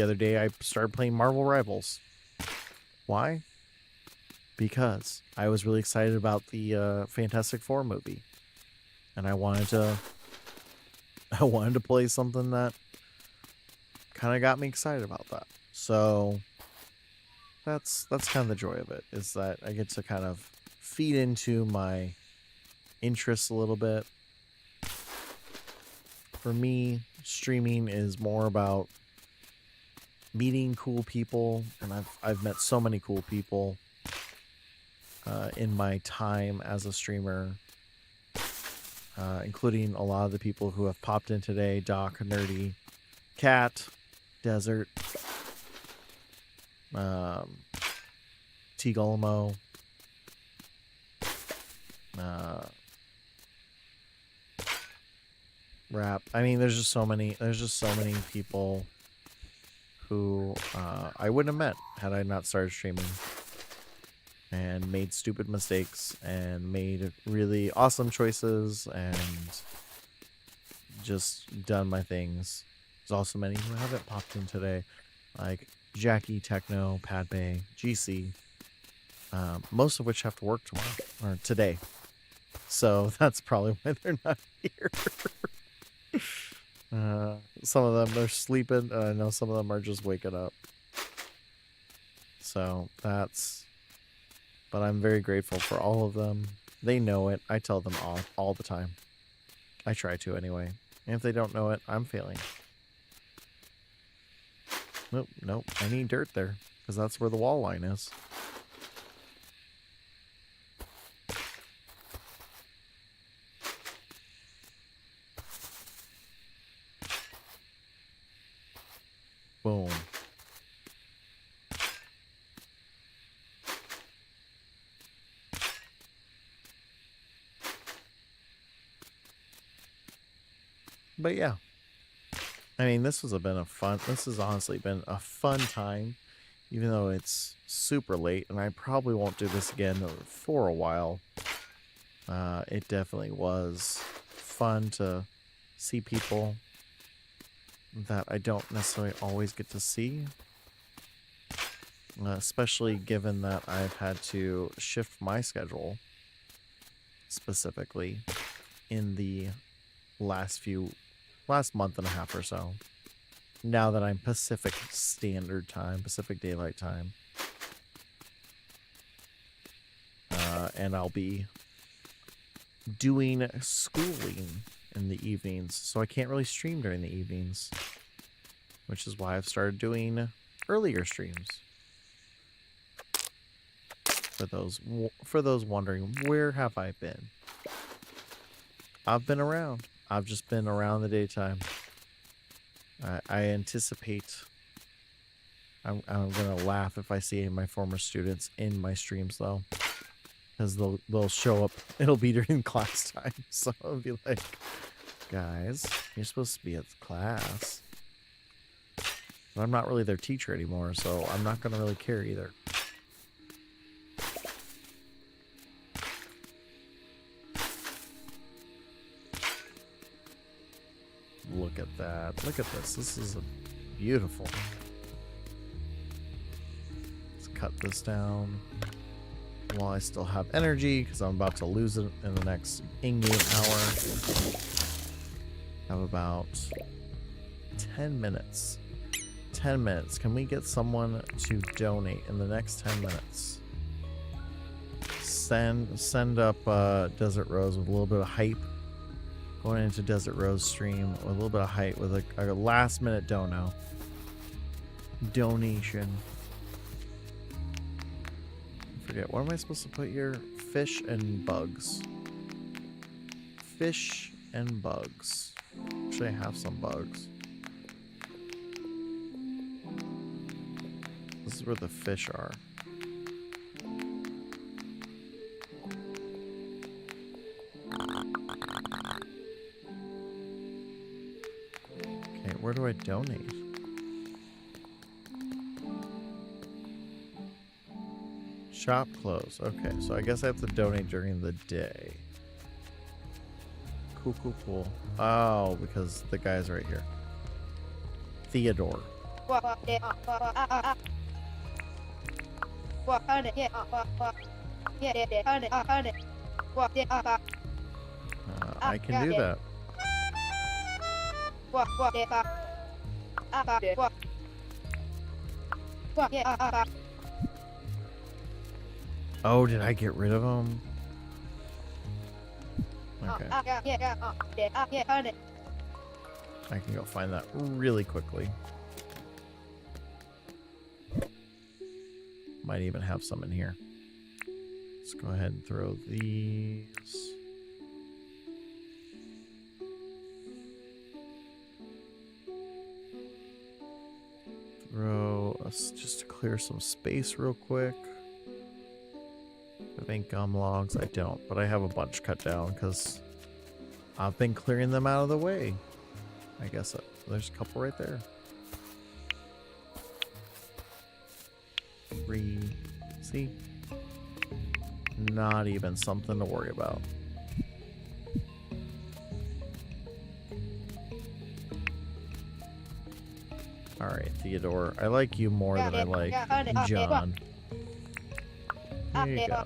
other day I started playing Marvel Rivals. Why? Because I was really excited about the Fantastic Four movie. And I wanted to play something that kind of got me excited about that. So that's kind of the joy of it, is that I get to kind of feed into my interests a little bit. For me, streaming is more about meeting cool people, and I've met so many cool people in my time as a streamer, including a lot of the people who have popped in today: Doc, Nerdy, Cat, Desert, T Golemo, Rap. I mean, there's just so many people who I wouldn't have met had I not started streaming, and made stupid mistakes and made really awesome choices and just done my things. There's also many who haven't popped in today, like Jackie, Techno, Padme, GC, most of which have to work tomorrow or today. So that's probably why they're not here. Some of them are sleeping, and I know some of them are just waking up. So but I'm very grateful for all of them. They know it. I tell them all the time. I try to anyway. And if they don't know it, I'm failing. Nope. I need dirt there, because that's where the wall line is. Boom. But yeah. I mean, this has honestly been a fun time, even though it's super late, and I probably won't do this again for a while. It definitely was fun to see people that I don't necessarily always get to see, especially given that I've had to shift my schedule specifically in the last month and a half or so, now that I'm Pacific Standard Time, Pacific Daylight Time. And I'll be doing schooling in the evenings, so I can't really stream during the evenings, which is why I've started doing earlier streams. For those wondering, where have I been? I've been around. I've just been around the daytime. I anticipate I'm gonna laugh if I see my former students in my streams, though, because they'll show up. It'll be during class time, so I'll be like, guys, you're supposed to be at class. But I'm not really their teacher anymore, so I'm not gonna really care either. Look at that. Look at this. This is beautiful. Let's cut this down while I still have energy, because I'm about to lose it in the next in-game hour. I have about 10 minutes. 10 minutes. Can we get someone to donate in the next 10 minutes? Send up Desert Rose with a little bit of hype. Going into Desert Rose stream with a little bit of hype with a last minute donation. I forget, what am I supposed to put here? Fish and bugs. Fish and bugs. Actually, I have some bugs. This is where the fish are. Where do I donate? Shop close. Okay, so I guess I have to donate during the day. Cool, cool, cool. Oh, because the guy's right here. Theodore. I can do that. Oh, did I get rid of him? Okay. I can go find that really quickly. Might even have some in here. Let's go ahead and throw these. Throw us just to clear some space real quick. I have any gum logs? I don't, but I have a bunch cut down because I've been clearing them out of the way. I guess there's a couple right there. 3. See? Not even something to worry about. Alright, Theodore. I like you more than I like John. There you go.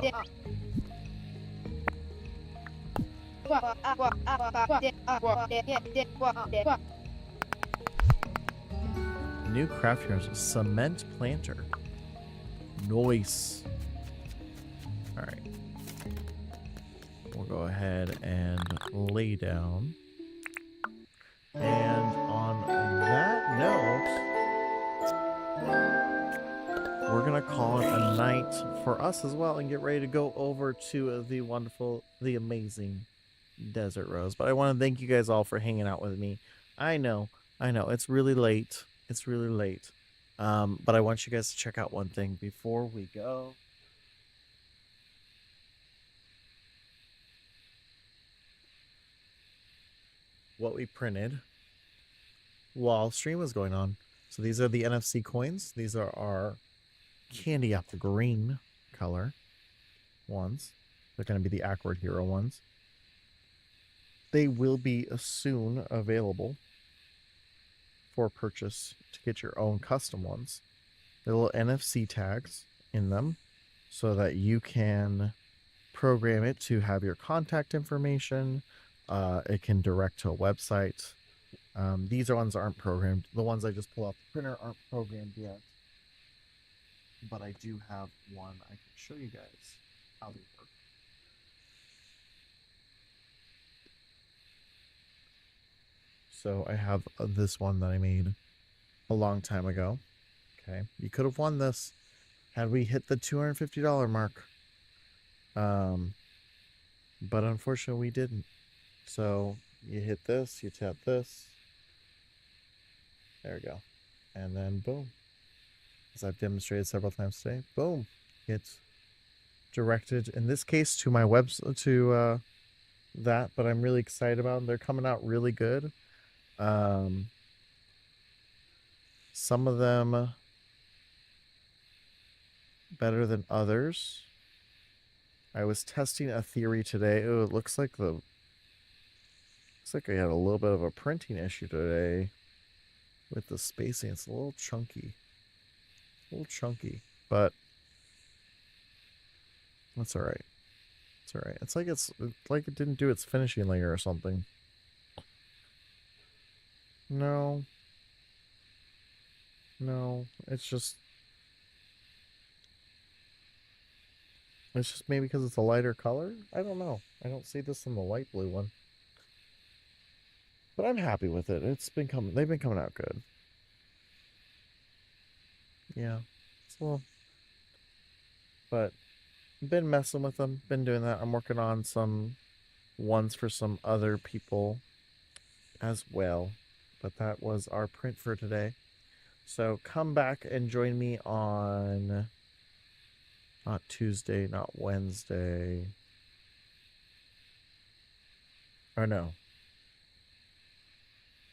New craft here is a cement planter. Nice. Alright. We'll go ahead and lay down. And on that note, we're going to call it a night for us as well and get ready to go over to the wonderful, the amazing Desert Rose. But I want to thank you guys all for hanging out with me. I know, it's really late. It's really late. But I want you guys to check out one thing before we go. What we printed while stream was going on. So these are the NFC coins. These are our candy apple green color ones. They're going to be the Awkward Hero ones. They will be soon available for purchase to get your own custom ones. There are little NFC tags in them so that you can program it to have your contact information. It can direct to a website. These ones aren't programmed. The ones I just pull off the printer aren't programmed yet. But I do have one I can show you guys how they work. So I have this one that I made a long time ago. Okay, you could have won this had we hit the $250 mark. But unfortunately we didn't. So you hit this, you tap this. There we go. And then boom. As I've demonstrated several times today, boom. It's directed in this case to my to that, but I'm really excited about them. They're coming out really good. Some of them better than others. I was testing a theory today. Oh, it looks like I had a little bit of a printing issue today with the spacing. It's a little chunky. But that's all right. It's all right. It's like it didn't do its finishing layer or something. No, it's just maybe because it's a lighter color. I don't know. I don't see this in the light blue one, but I'm happy with it. They've been coming out good. Yeah, it's a little, but been messing with them. Been doing that. I'm working on some ones for some other people as well. But that was our print for today. So come back and join me on not Tuesday, not Wednesday. Or no.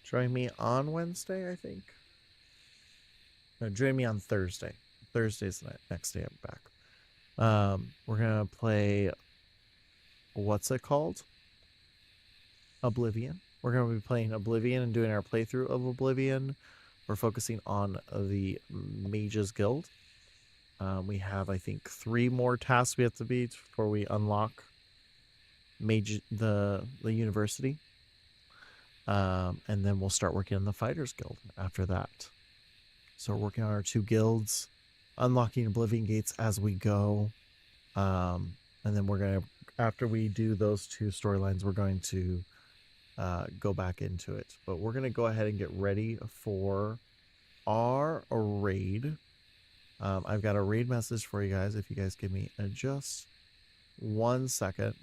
Join me on Wednesday, I think. No, join me on Thursday. Thursday's the next day I'm back. We're gonna play. What's it called? Oblivion. We're gonna be playing Oblivion and doing our playthrough of Oblivion. We're focusing on the Mages Guild. We have, I think, 3 more tasks we have to beat before we unlock the university. And then we'll start working on the Fighters Guild after that. So we're working on our 2 guilds, unlocking Oblivion gates as we go. And then we're going to, after we do those 2 storylines, we're going to go back into it. But we're going to go ahead and get ready for our raid. I've got a raid message for you guys. If you guys give me just 1 second.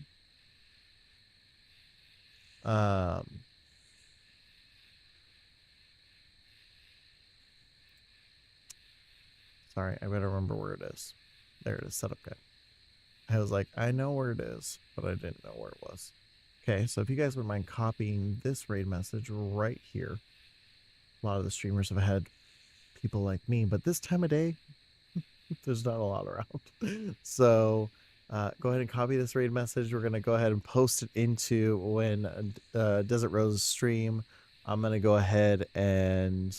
Sorry, I better remember where it is. There it is, setup guide. I was like, I know where it is, but I didn't know where it was. Okay, so if you guys would mind copying this raid message right here. A lot of the streamers have had people like me, but this time of day, there's not a lot around. So go ahead and copy this raid message. We're going to go ahead and post it into when Desert Rose stream. I'm going to go ahead and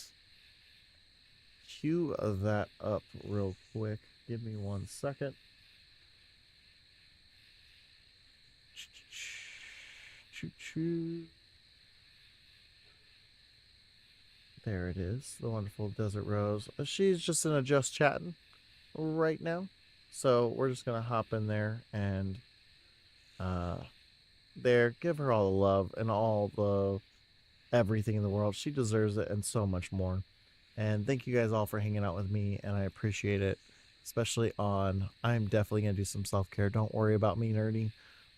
queue that up real quick. Give me 1 second. There it is, the wonderful Desert Rose. She's just in a just chatting right now, so we're just gonna hop in there and there, give her all the love and all the everything in the world. She deserves it and so much more. And thank you guys all for hanging out with me, and I appreciate it, especially on, I'm definitely gonna do some self-care. Don't worry about me, nerdy.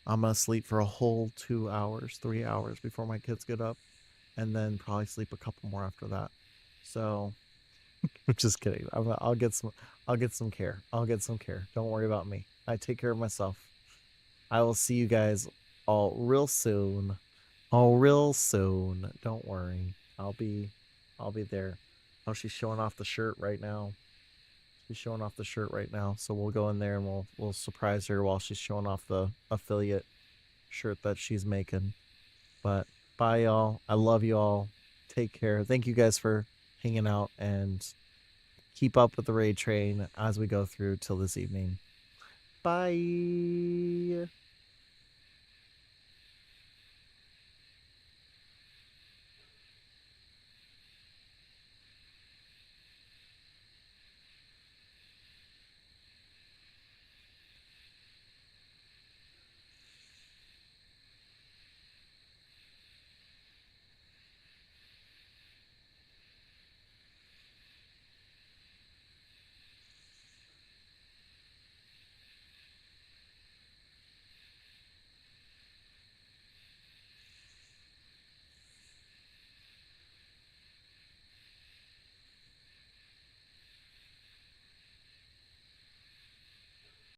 I'm gonna sleep for a whole 2 hours, 3 hours before my kids get up, and then probably sleep a couple more after that. So I'm just kidding. I'll get some care. I'll get some care. Don't worry about me. I take care of myself. I will see you guys all real soon. All real soon. Don't worry. I'll be there. Oh, she's showing off the shirt right now. She's showing off the shirt right now. So we'll go in there and we'll surprise her while she's showing off the affiliate shirt that she's making. But bye, y'all. I love you all. Take care. Thank you guys for hanging out, and keep up with the raid train as we go through till this evening. Bye.